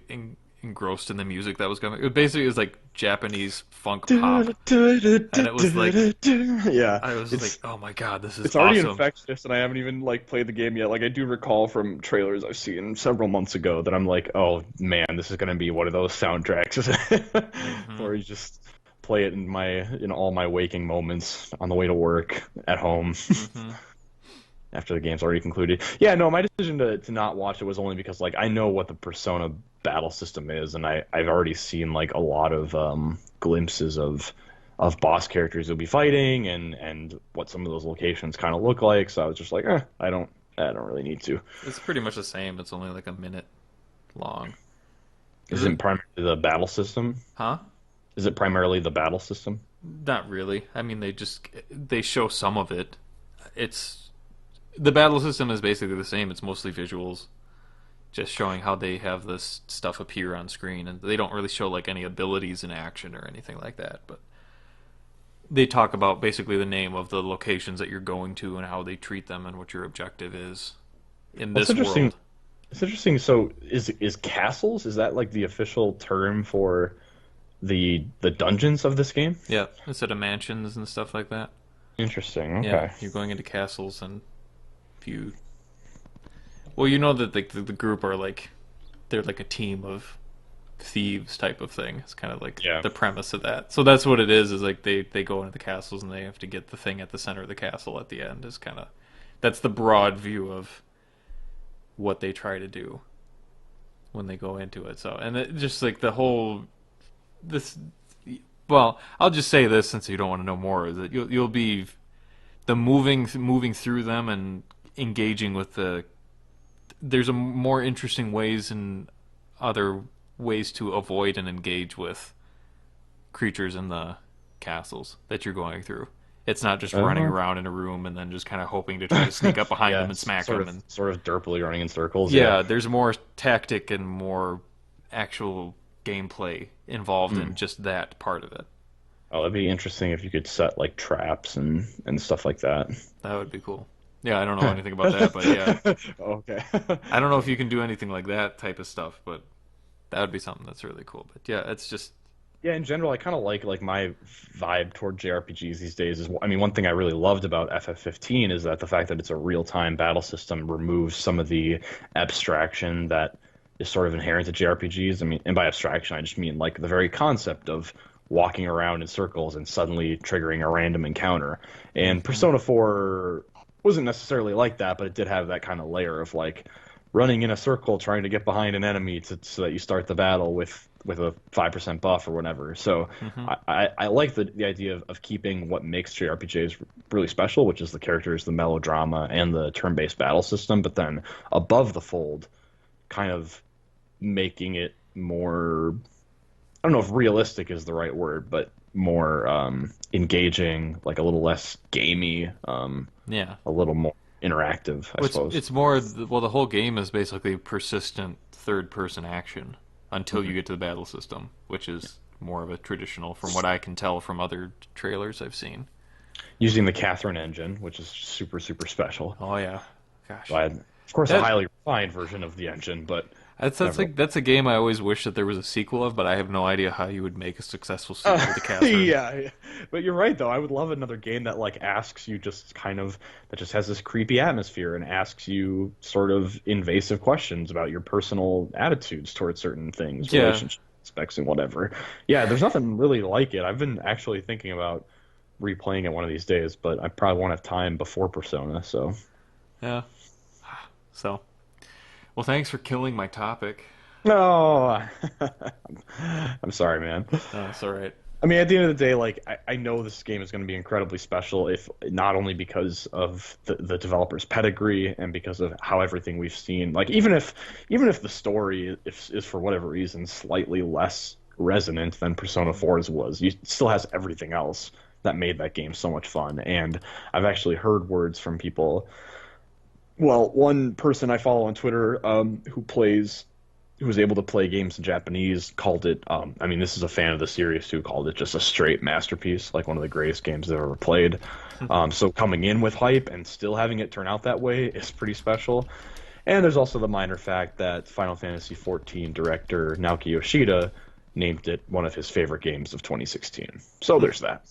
engrossed in the music that was going. It basically was like Japanese funk pop, and it was like Yeah. I was like, oh my god, this is It's already awesome. infectious and I haven't even like played the game yet. Like I do recall from trailers I've seen several months ago that I'm like, "Oh man, this is going to be one of those soundtracks Hmm. where you just play it in all my waking moments on the way to work, at home." Hmm. After the game's already concluded. Yeah, no, my decision to not watch it was only because like I know what the Persona battle system is, and I've already seen like a lot of glimpses of boss characters you'll be fighting and what some of those locations kind of look like. So I was just like, I don't really need to. It's pretty much the same. It's only like a minute long. Is Is it? it primarily the battle system? Huh? Is it primarily the battle system? Not really. I mean, they show some of it. It's the battle system is basically the same. It's mostly visuals, just showing how they have this stuff appear on screen, and they don't really show like any abilities in action or anything like that. But they talk about basically the name of the locations that you're going to and how they treat them and what your objective is in Well, it's this interesting. world. It's interesting. So is castles? Is that like the official term for the dungeons of this game? Yeah, instead of mansions and stuff like that. Interesting. Yeah, Okay. you're going into castles, and if you well, you know that the group are like they're like a team of thieves type of thing. It's kind of like Yeah. the premise of that. So that's what it is like they go into the castles and they have to get the thing at the center of the castle at the end is kind of that's the broad view of what they try to do. when they go into it. So, and just like the whole this. Well, I'll just say this since you don't want to know more: is that you'll be the moving through them and engaging with the. There's a more interesting ways and other ways to avoid and engage with creatures in the castles that you're going through. It's not just running Uh, around in a room and then just kind of hoping to try to sneak up behind yeah, them and smack sort them. of And sort of derpily running in circles. Yeah. yeah, there's more tactic and more actual gameplay involved in just that part of it. Oh, it'd be interesting if you could set like traps and stuff like that. That would be cool. Yeah, I don't know anything about that, but yeah, Okay. I don't know if you can do anything like that type of stuff, but that would be something that's really cool. But yeah, it's just Yeah, in general, I kind of like my vibe toward JRPGs these days is, I mean, one thing I really loved about FF15 is that the fact that it's a real-time battle system removes some of the abstraction that is sort of inherent to JRPGs. I mean, and by abstraction, I just mean like the very concept of walking around in circles and suddenly triggering a random encounter. And Persona 4 wasn't necessarily like that, but it did have that kind of layer of like running in a circle trying to get behind an enemy so that you start the battle with a 5% buff or whatever. So I like the idea of keeping what makes JRPGs really special, which is the characters, the melodrama, and the turn-based battle system, but then above the fold, kind of making it more, I don't know if realistic is the right word, but more engaging, like a little less gamey, yeah. a little more interactive, I suppose. It's more well, the whole game is basically persistent third-person action until you get to the battle system, which is more of a traditional, from what I can tell from other trailers I've seen. Using the Catherine engine, which is super, super special. Oh yeah, gosh, Of course, a that highly refined version of the engine, but that's never. like that's a game I always wish that there was a sequel of, but I have no idea how you would make a successful sequel to Catherine. Yeah, but you're right though. I would love another game that like asks you just kind of that just has this creepy atmosphere and asks you sort of invasive questions about your personal attitudes towards certain things, Yeah, relationship aspects and whatever. Yeah, there's nothing really like it. I've been actually thinking about replaying it one of these days, but I probably won't have time before Persona, so. yeah. So, well, thanks for killing my topic. No, I'm sorry, man. That's all right. I mean, at the end of the day, like I know this game is going to be incredibly special, if not only because of the developer's pedigree and because of how everything we've seen. Like even if the story is for whatever reason slightly less resonant than Persona 4's was, it still has everything else that made that game so much fun. And I've actually heard words from people. Well, one person I follow on Twitter who was able to play games in Japanese called it, I mean, this is a fan of the series too, called it just a straight masterpiece, like one of the greatest games they've ever played. So coming in with hype and still having it turn out that way is pretty special. And there's also the minor fact that Final Fantasy XIV director Naoki Yoshida named it one of his favorite games of 2016. So there's that.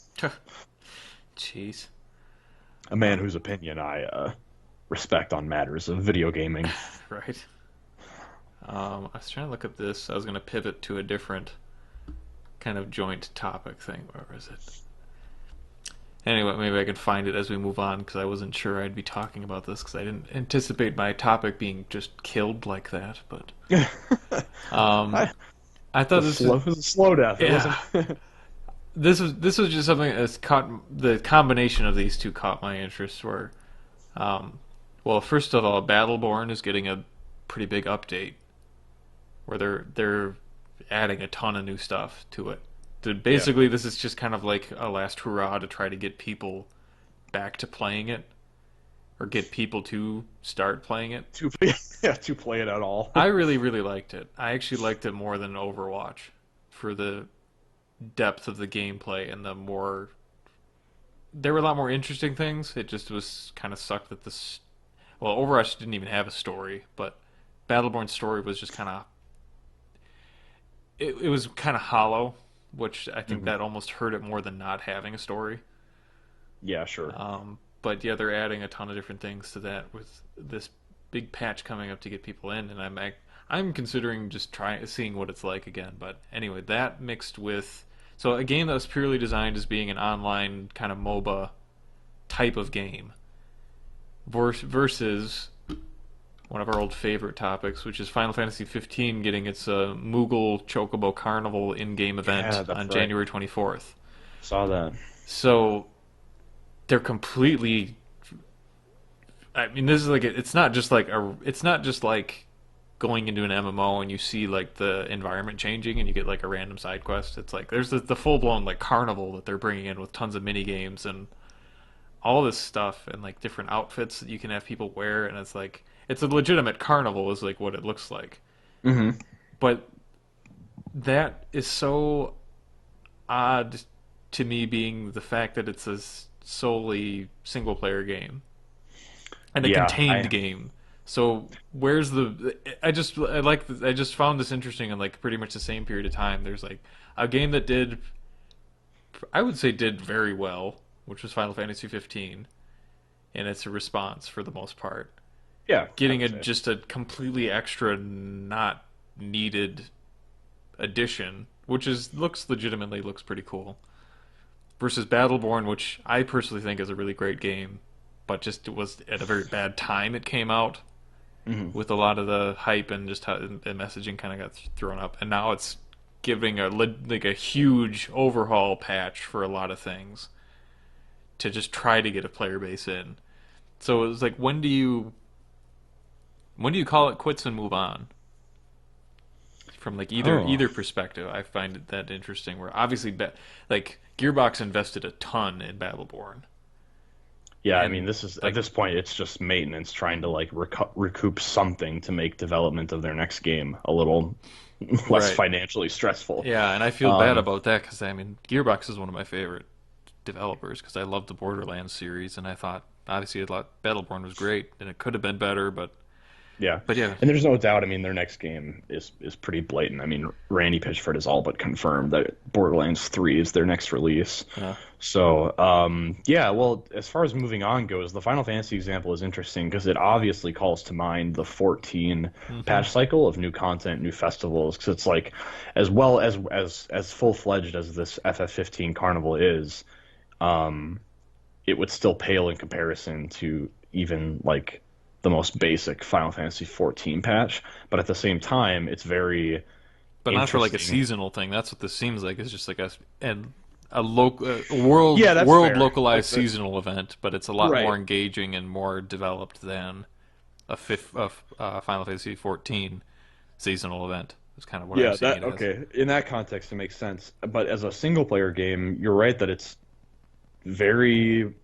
Jeez. A man whose opinion I respect on matters of video gaming. Right. I was trying to look at this. I was going to pivot to a different kind of joint topic thing. Where is it? Anyway, maybe I could find it as we move on because I wasn't sure I'd be talking about this because I didn't anticipate my topic being just killed like that. But I thought this It was a slow death. It yeah. wasn't. This was just something that's caught the combination of these two caught my interest. Where, well, first of all, Battleborn is getting a pretty big update where they're adding a ton of new stuff to it. Basically, this is just kind of like a last hurrah to try to get people back to playing it, or get people to start playing it. to play it at all. I really, really liked it. I actually liked it more than Overwatch for the depth of the gameplay and there were a lot more interesting things. It just was kind of sucked that well, Overwatch didn't even have a story, but Battleborn's story was just kind of it was kind of hollow, which I think that almost hurt it more than not having a story. Yeah, sure. But yeah, they're adding a ton of different things to that with this big patch coming up to get people in, and I'm considering just seeing what it's like again. But anyway, that mixed with a game that was purely designed as being an online kind of MOBA type of game versus one of our old favorite topics, which is Final Fantasy 15 getting its Moogle Chocobo Carnival in-game Yeah, event that's on right. January 24th. Saw that. So they're completely. I mean, this is like it's not just like it's not just like going into an MMO and you see like the environment changing and you get like a random side quest. It's like there's the full blown like carnival that they're bringing in with tons of mini games and all this stuff and like different outfits that you can have people wear, and it's like it's a legitimate carnival is like what it looks like. Hmm. But that is so odd to me, being the fact that it's a solely single player game and a Yeah, contained I game. So where's the? I just found this interesting in like pretty much the same period of time. There's like a game that did, I would say, did very well, which was Final Fantasy 15, and it's a response for the most part. yeah, I Getting would a say. just a completely extra, not needed addition, which is looks pretty cool. Versus Battleborn, which I personally think is a really great game, but just it was at a very bad time it came out Hmm. with a lot of the hype and just how the messaging kind of got thrown up, and now it's giving like a huge overhaul patch for a lot of things to just try to get a player base in. So it was like, when do you call it quits and move on? From like Oh, either perspective, I find it that interesting. Where obviously, like Gearbox invested a ton in Battleborn, yeah. I mean, and this is at like this point, it's just maintenance trying to like recoup something to make development of their next game a little less right, financially stressful. yeah, and I feel bad Um, about that because I mean, Gearbox is one of my favorite developers because I love the Borderlands series, and I thought obviously a lot Battleborn was great, and it could have been better, Yeah, but yeah, and there's no doubt. I mean, their next game is pretty blatant. I mean, Randy Pitchford has all but confirmed that Borderlands 3 is their next release. uh, So, yeah. Well, as far as moving on goes, the Final Fantasy example is interesting because it obviously calls to mind the 14 hmm patch cycle of new content, new festivals. Because it's like, as well as full fledged as this FF15 Carnival is, um, it would still pale in comparison to even like the most basic Final Fantasy 14 patch. But at the same time, it's very but not for like a interesting. seasonal thing. That's what this seems like. It's just like a local world Yeah, that's fair. localized Like the seasonal event, but it's a lot more right. engaging and more developed than Final Fantasy 14 seasonal event. Is kind of what I'm Yeah, seeing that it as. okay. In that context, it makes sense. But as a single player game, you're right that it's very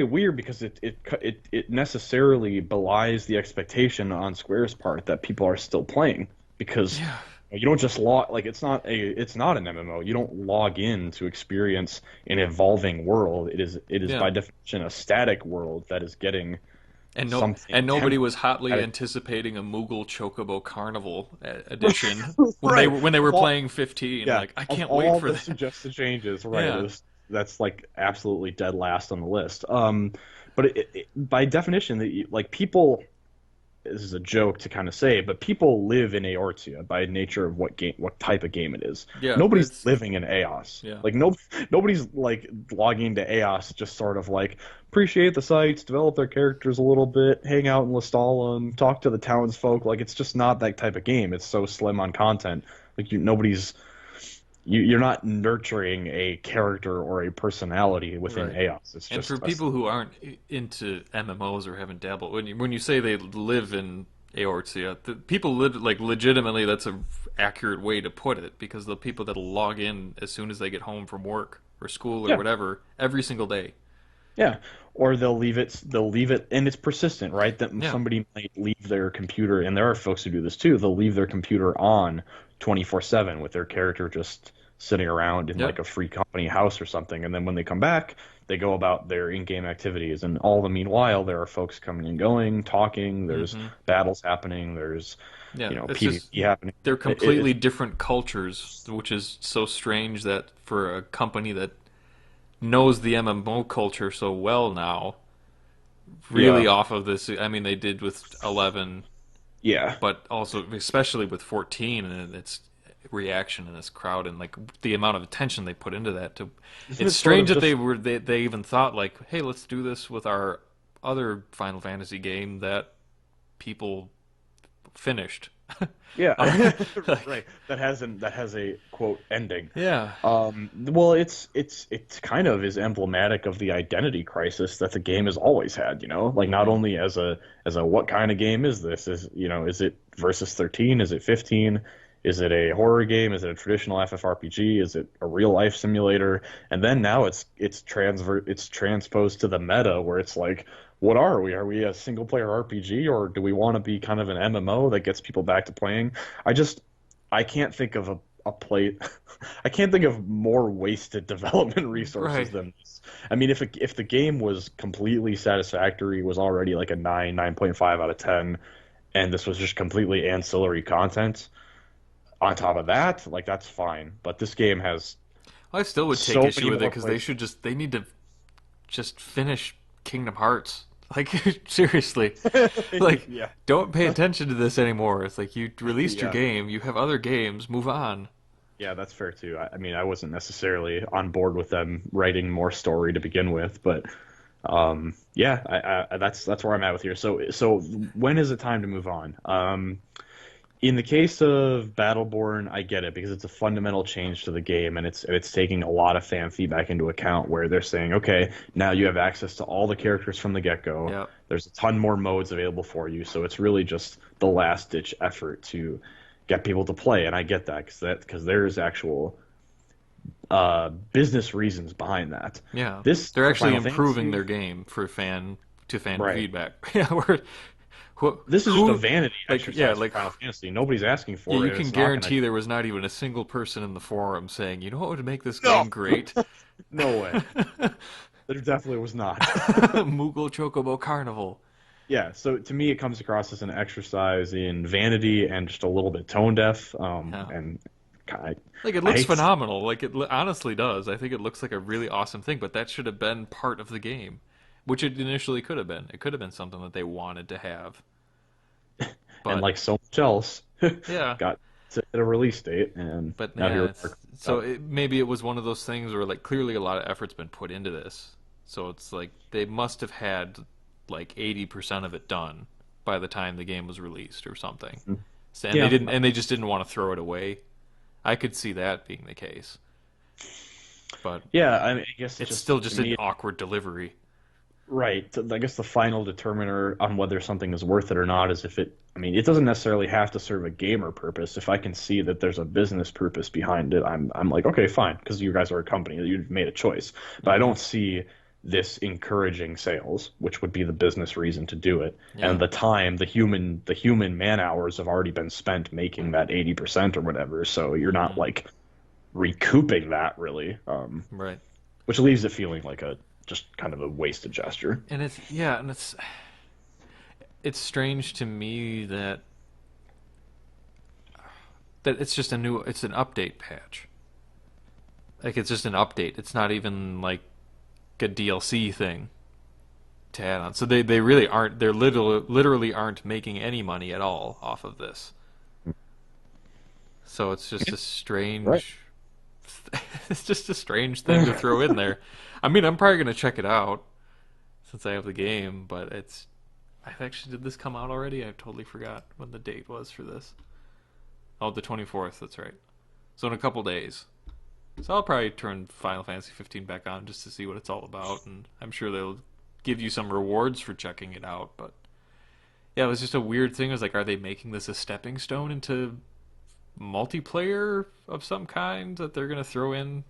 weird because it necessarily belies the expectation on Square's part that people are still playing because Yeah, you don't just log like it's not an MMO. You don't log in to experience an evolving world. It is yeah. by definition a static world that is getting something And nobody was hotly temporary. anticipating a Moogle Chocobo Carnival edition when Right. they were Of all, playing 15. yeah, Like I of can't wait all for the that. suggested changes, right? Yeah. That's like absolutely dead last on the list. But by definition, like people, this is a joke to kind of say, but people live in Eorzea by nature of what type of game it is. Yeah, Nobody's it's living in Eos. yeah. Like nobody's like logging into Eos just sort of like appreciate the sites, develop their characters a little bit, hang out in Lestalem, talk to the townsfolk. Like it's just not that type of game. It's so slim on content. Like you're not nurturing a character or a personality within Right. Eos. It's And for just a people who aren't into MMOs or haven't dabbled, when you say they live in Eorzea, the people live like legitimately. That's a accurate way to put it because the people that'll log in as soon as they get home from work or school or yeah. whatever every single day. Yeah, or they'll leave it, and it's persistent, right? That Yeah. somebody might leave their computer, and there are folks who do this too. They'll leave their computer on 24/7 with their character just sitting around in Yep. like a free company house or something, and then when they come back, they go about their in-game activities, and all the meanwhile, there are folks coming and going, talking. There's hmm battles happening. There's Yeah. It's just PvP happening. they're It's completely different cultures, which is so strange that for a company that knows the MMO culture so well now, really yeah, off of this. I mean, they did with 11, yeah. but also especially with 14 and its reaction in this crowd and like the amount of attention they put into that. To Isn't it's it sort strange of that just they even thought like, hey, let's do this with our other Final Fantasy game that people finished. Yeah, Like, right. That has a quote ending. yeah, Well, it's kind of is emblematic of the identity crisis that the game has always had, you know? Like not hmm only as a what kind of game is this? Is it versus 13? Is it 15? Is it a horror game? Is it a traditional FFRPG? Is it a real life simulator? And then now it's transposed to the meta where it's like, what are we? Are we a single player RPG or do we want to be kind of an MMO that gets people back to playing? I just I can't think of a play. I can't think of more wasted development resources right. than this. I mean, if the game was completely satisfactory, was already like a 9.5 out of 10, and this was just completely ancillary content on top of that, like that's fine. But this game has I still would take so issue many with it more because they places. should just they need to just finish Kingdom Hearts. Like seriously, like Yeah, don't pay attention to this anymore. It's like you released your yeah, game, you have other games, move on. yeah. That's fair too. I mean, I wasn't necessarily on board with them writing more story to begin with, but yeah, that's where I'm at with here. So when is it time to move on? In the case of Battleborn, I get it because it's a fundamental change to the game, and it's taking a lot of fan feedback into account. Where they're saying, okay, now you have access to all the characters from the get-go. Yeah, There's a ton more modes available for you, so it's really just the last-ditch effort to get people to play, and I get that because there's actual business reasons behind that. yeah. This They're for actually Final improving Fantasy, their game for fan right? feedback. Yeah, This is just a who vanity like yeah exercise for like Final Fantasy. Nobody's asking yeah for you it, and can it's not gonna. guarantee there was not even a single person in the forum saying you know what would make this No, game great. no way. There definitely was not. Moogle Chocobo Carnival. Yeah, so to me, it comes across as an exercise in vanity and just a little bit tone deaf. Yeah. And I, Like it I looks hate. phenomenal. Like it honestly does. I think it looks like a really awesome thing, but that should have been part of the game, which it initially could have been. It could have been something that they wanted to have. And But like so much else, yeah, got set a release date, and but now yeah, here we it's are. so maybe it was one of those things where like clearly a lot of effort's been put into this. So it's like they must have had like 80% of it done by the time the game was released or something. So, and they Yeah, didn't and they just didn't want to throw it away. I could see that being the case. But yeah. I mean, I guess it's it's just still to just an me, awkward delivery. right. I guess the final determiner on whether something is worth it or not is if it. I mean, it doesn't necessarily have to serve a gamer purpose. If I can see that there's a business purpose behind it, I'm like, okay, fine, because you guys are a company, you've made a choice. But I Hmm don't see this encouraging sales, which would be the business reason to do it. Yeah. And the time, the human man hours have already been spent making that 80% or whatever. So you're not hmm like recouping that really, Right. which leaves it feeling like a just kind of a wasted gesture. And it's strange to me that it's an update patch. Like it's just an update. It's not even like a DLC thing to add on. So they really aren't they're literally aren't making any money at all off of this. So it's just a Right. strange it's just a strange thing to throw in there. I mean, I'm probably going to check it out since I have the game, but it's I actually did this come out already? I totally forgot when the date was for this. Oh, the 24th, that's right. So in a couple days. So I'll probably turn Final Fantasy 15 back on just to see what it's all about, and I'm sure they'll give you some rewards for checking it out, but yeah, it was just a weird thing. It was like, are they making this a stepping stone into multiplayer of some kind that they're gonna throw in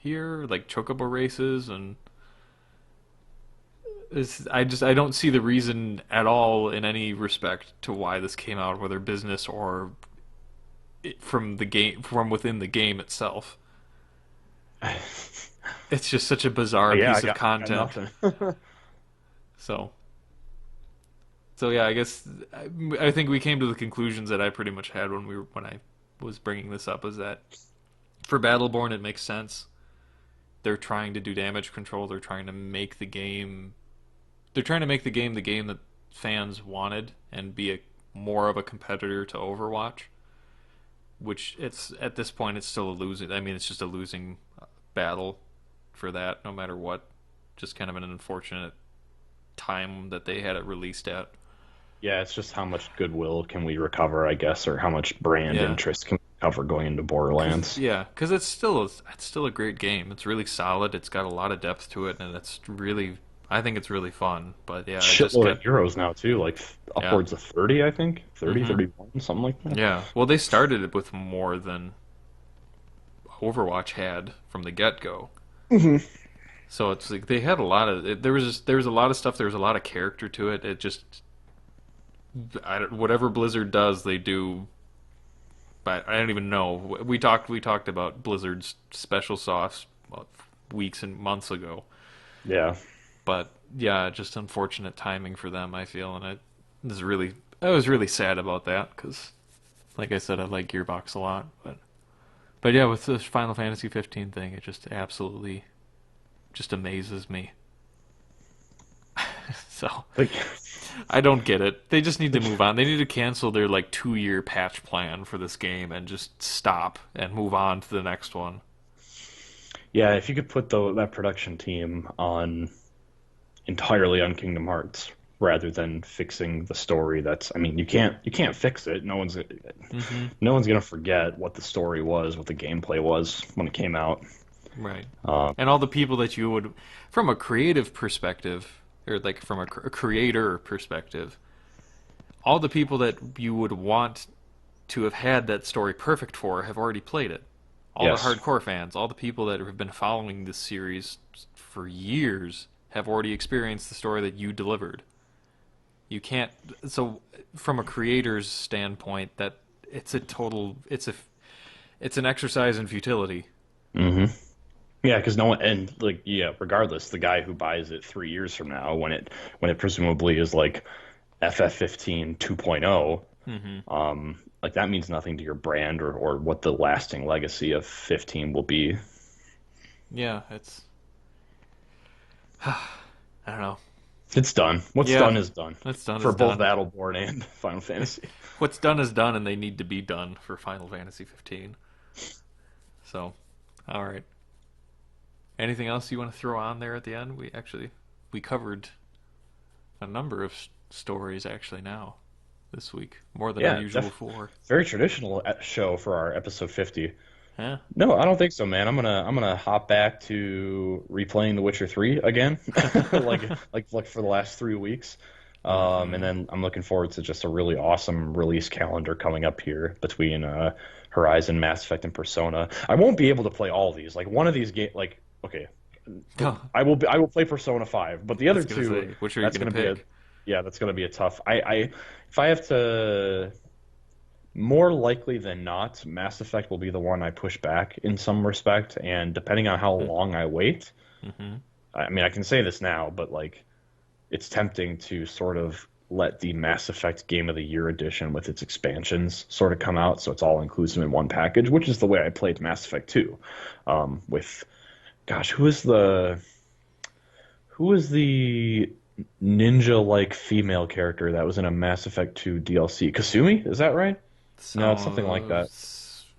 here, like chocobo races and I don't see the reason at all in any respect to why this came out, whether business or from the game from within the game itself. It's just such a bizarre Yeah, piece of I got content. nothing. So so yeah, I guess I think we came to the conclusions that I pretty much had when I was bringing this up is that for Battleborn it makes sense. They're trying to do damage control. They're trying to make the game that fans wanted and be a more of a competitor to Overwatch, which it's at this point it's still a losing. I mean, it's just a losing battle for that no matter what. Just kind of an unfortunate time that they had it released at. Yeah, it's just how much goodwill can we recover, I guess, or how much brand Yeah, interest can we recover going into Borderlands. because it's still a great game. It's really solid. It's got a lot of depth to it, and it's really I think it's really fun. But yeah, I just Shitload got of heroes now too, like yeah. upwards of 30, I think. 30, Mm-hmm. 31, something like that. Yeah. Well, they started it with more than Overwatch had from the get go. Hmm. So it's like they had a lot of there was a lot of stuff. There was a lot of character to it. It just whatever Blizzard does, they do. But I don't even know. We talked about Blizzard's special sauce weeks and months ago. Yeah. But yeah, just unfortunate timing for them. I feel, and I was really sad about that because, like I said, I like Gearbox a lot. But yeah, with this Final Fantasy 15 thing, it just absolutely just amazes me. So Like, I don't get it. They just need to move on. They need to cancel their like 2 year patch plan for this game and just stop and move on to the next one. yeah, if you could put that production team on entirely on Kingdom Hearts rather than fixing the story, that's, I mean, you can't fix it. Hmm. No one's gonna forget what the story was, what the gameplay was when it came out. Right. Um, And all the people that you would, from a creative perspective, or like from a creator perspective, all the people that you would want to have had that story perfect for have already played it. All the yes. hardcore fans, all the people that have been following this series for years have already experienced the story that you delivered. You can't. So, from a creator's standpoint, that it's a total. It's an exercise in futility. Hmm. Yeah, because no one, and like, yeah, regardless, the guy who buys it 3 years from now, when it presumably is like FF15 2.0, Hmm. like that means nothing to your brand or what the lasting legacy of 15 will be. Yeah, it's. I don't know. It's done. What's Yeah, done is done what's done for is both done. Battleborn and Final Fantasy. What's done is done, and they need to be done for Final Fantasy 15. So, all right. Anything else you want to throw on there at the end? We covered a number of stories actually now this week, more than our Yeah, usual four. very traditional show for our episode 50. Yeah. No, I don't think so, man. I'm gonna hop back to replaying The Witcher 3 again, like for the last 3 weeks. And Hmm. then I'm looking forward to just a really awesome release calendar coming up here between Horizon, Mass Effect, and Persona. I won't be able to play all these. Like one of these game, like okay, Oh, I will play Persona 5, but the I other was gonna two, say, which are you that's gonna gonna be a pick? yeah, that's gonna be a tough. If I have to, more likely than not, Mass Effect will be the one I push back in some respect, and depending on how long I wait, Mm-hmm. I mean, I can say this now, but like, it's tempting to sort of let the Mass Effect Game of the Year edition with its expansions sort of come out, so it's all inclusive in one package, which is the way I played Mass Effect 2. With, gosh, who was the ninja-like female character that was in a Mass Effect 2 DLC? Kasumi, is that right? No, it's something like that.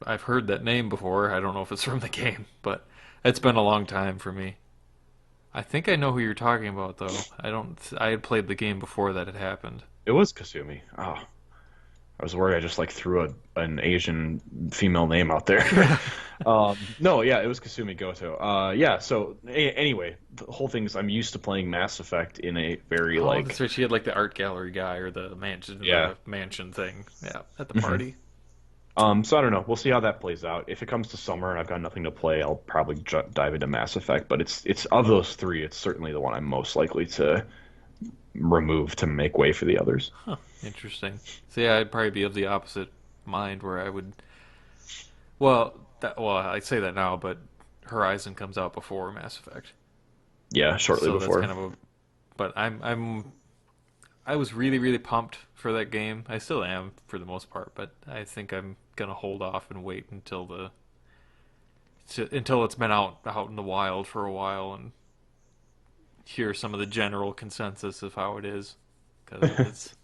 I've heard that name before. I don't know if it's from the game, but it's been a long time for me. I think I know who you're talking about, though. I don't. I had played the game before that had happened. It was Kasumi. Oh, I was worried I just like threw an Asian female name out there. No, yeah, it was Kasumi Goto. Yeah, so anyway, the whole thing is I'm used to playing Mass Effect in a very Oh, like, that's right. She had like the art gallery guy or yeah. the mansion thing. Yeah, at the Hmm. party. So I don't know. We'll see how that plays out. If it comes to summer and I've got nothing to play, I'll probably dive into Mass Effect. But it's of those three, it's certainly the one I'm most likely to remove to make way for the others. Huh. Interesting. So yeah, I'd probably be of the opposite mind where I would. Well, I say that now, but Horizon comes out before Mass Effect, Yeah, shortly so that's before. kind of a. But I was really really pumped for that game. I still am for the most part, but I think I'm gonna hold off and wait until it's been out in the wild for a while and hear some of the general consensus of how it is, because it's.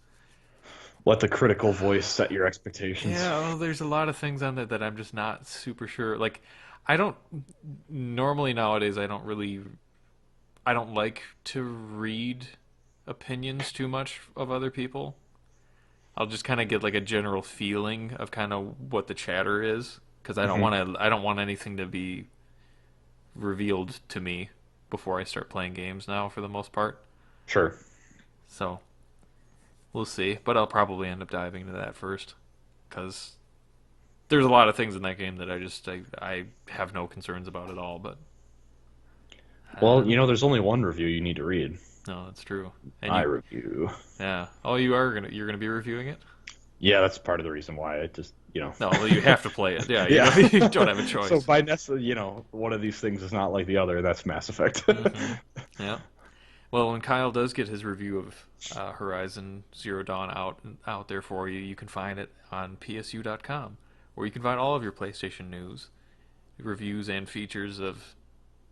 Let the critical voice set your expectations. Yeah, well, there's a lot of things on there that I'm just not super sure. Like, I don't normally nowadays. I don't like to read opinions too much of other people. I'll just kind of get like a general feeling of kind of what the chatter is, because Hmm. I don't want anything to be revealed to me before I start playing games now for the most part. Sure. So we'll see, but I'll probably end up diving into that first because there's a lot of things in that game that I have no concerns about at all. But Well, uh, there's only one review you need to read. no, that's true. And My you, review. yeah. Oh, you're gonna be reviewing it? Yeah, that's part of the reason why I just, No, well, you have to play it. Yeah, Yeah. you don't have a So choice. by necessity, one of these things is not like the other. That's Mass Effect. Hmm. Yeah. Well, when Kyle does get his review of Horizon Zero Dawn out there for you, you can find it on PSU.com, where you can find all of your PlayStation news, reviews, and features of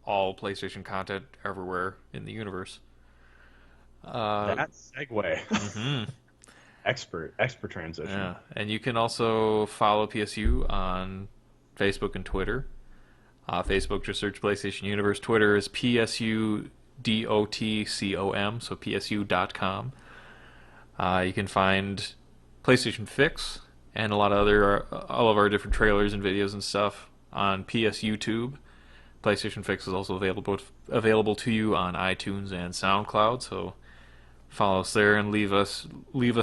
all PlayStation content everywhere in the universe. Uh, That segue. hmm Expert transition. Yeah, and you can also follow PSU on Facebook and Twitter. Facebook, just search PlayStation Universe. Twitter is PSUDOTCOM, so PSU.com. You can find PlayStation Fix and a lot of other all of our different trailers and videos and stuff on PS YouTube. PlayStation Fix is also available to you on iTunes and SoundCloud. So follow us there and leave us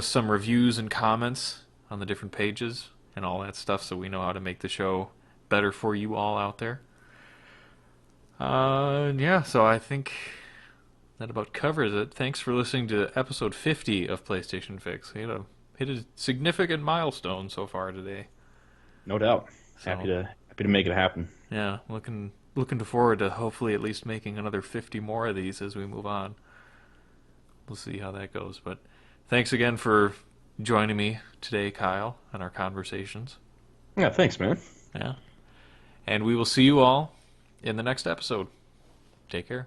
some reviews and comments on the different pages and all that stuff, so we know how to make the show better for you all out there. Yeah, so I think that about covers it. Thanks for listening to episode 50 of PlayStation Fix. We hit a significant milestone so far today. No doubt. So Happy to make it happen. yeah, looking forward to hopefully at least making another 50 more of these as we move on. We'll see how that goes. But thanks again for joining me today, Kyle, and our conversations. Yeah, thanks, man. Yeah. And we will see you all in the next episode. Take care.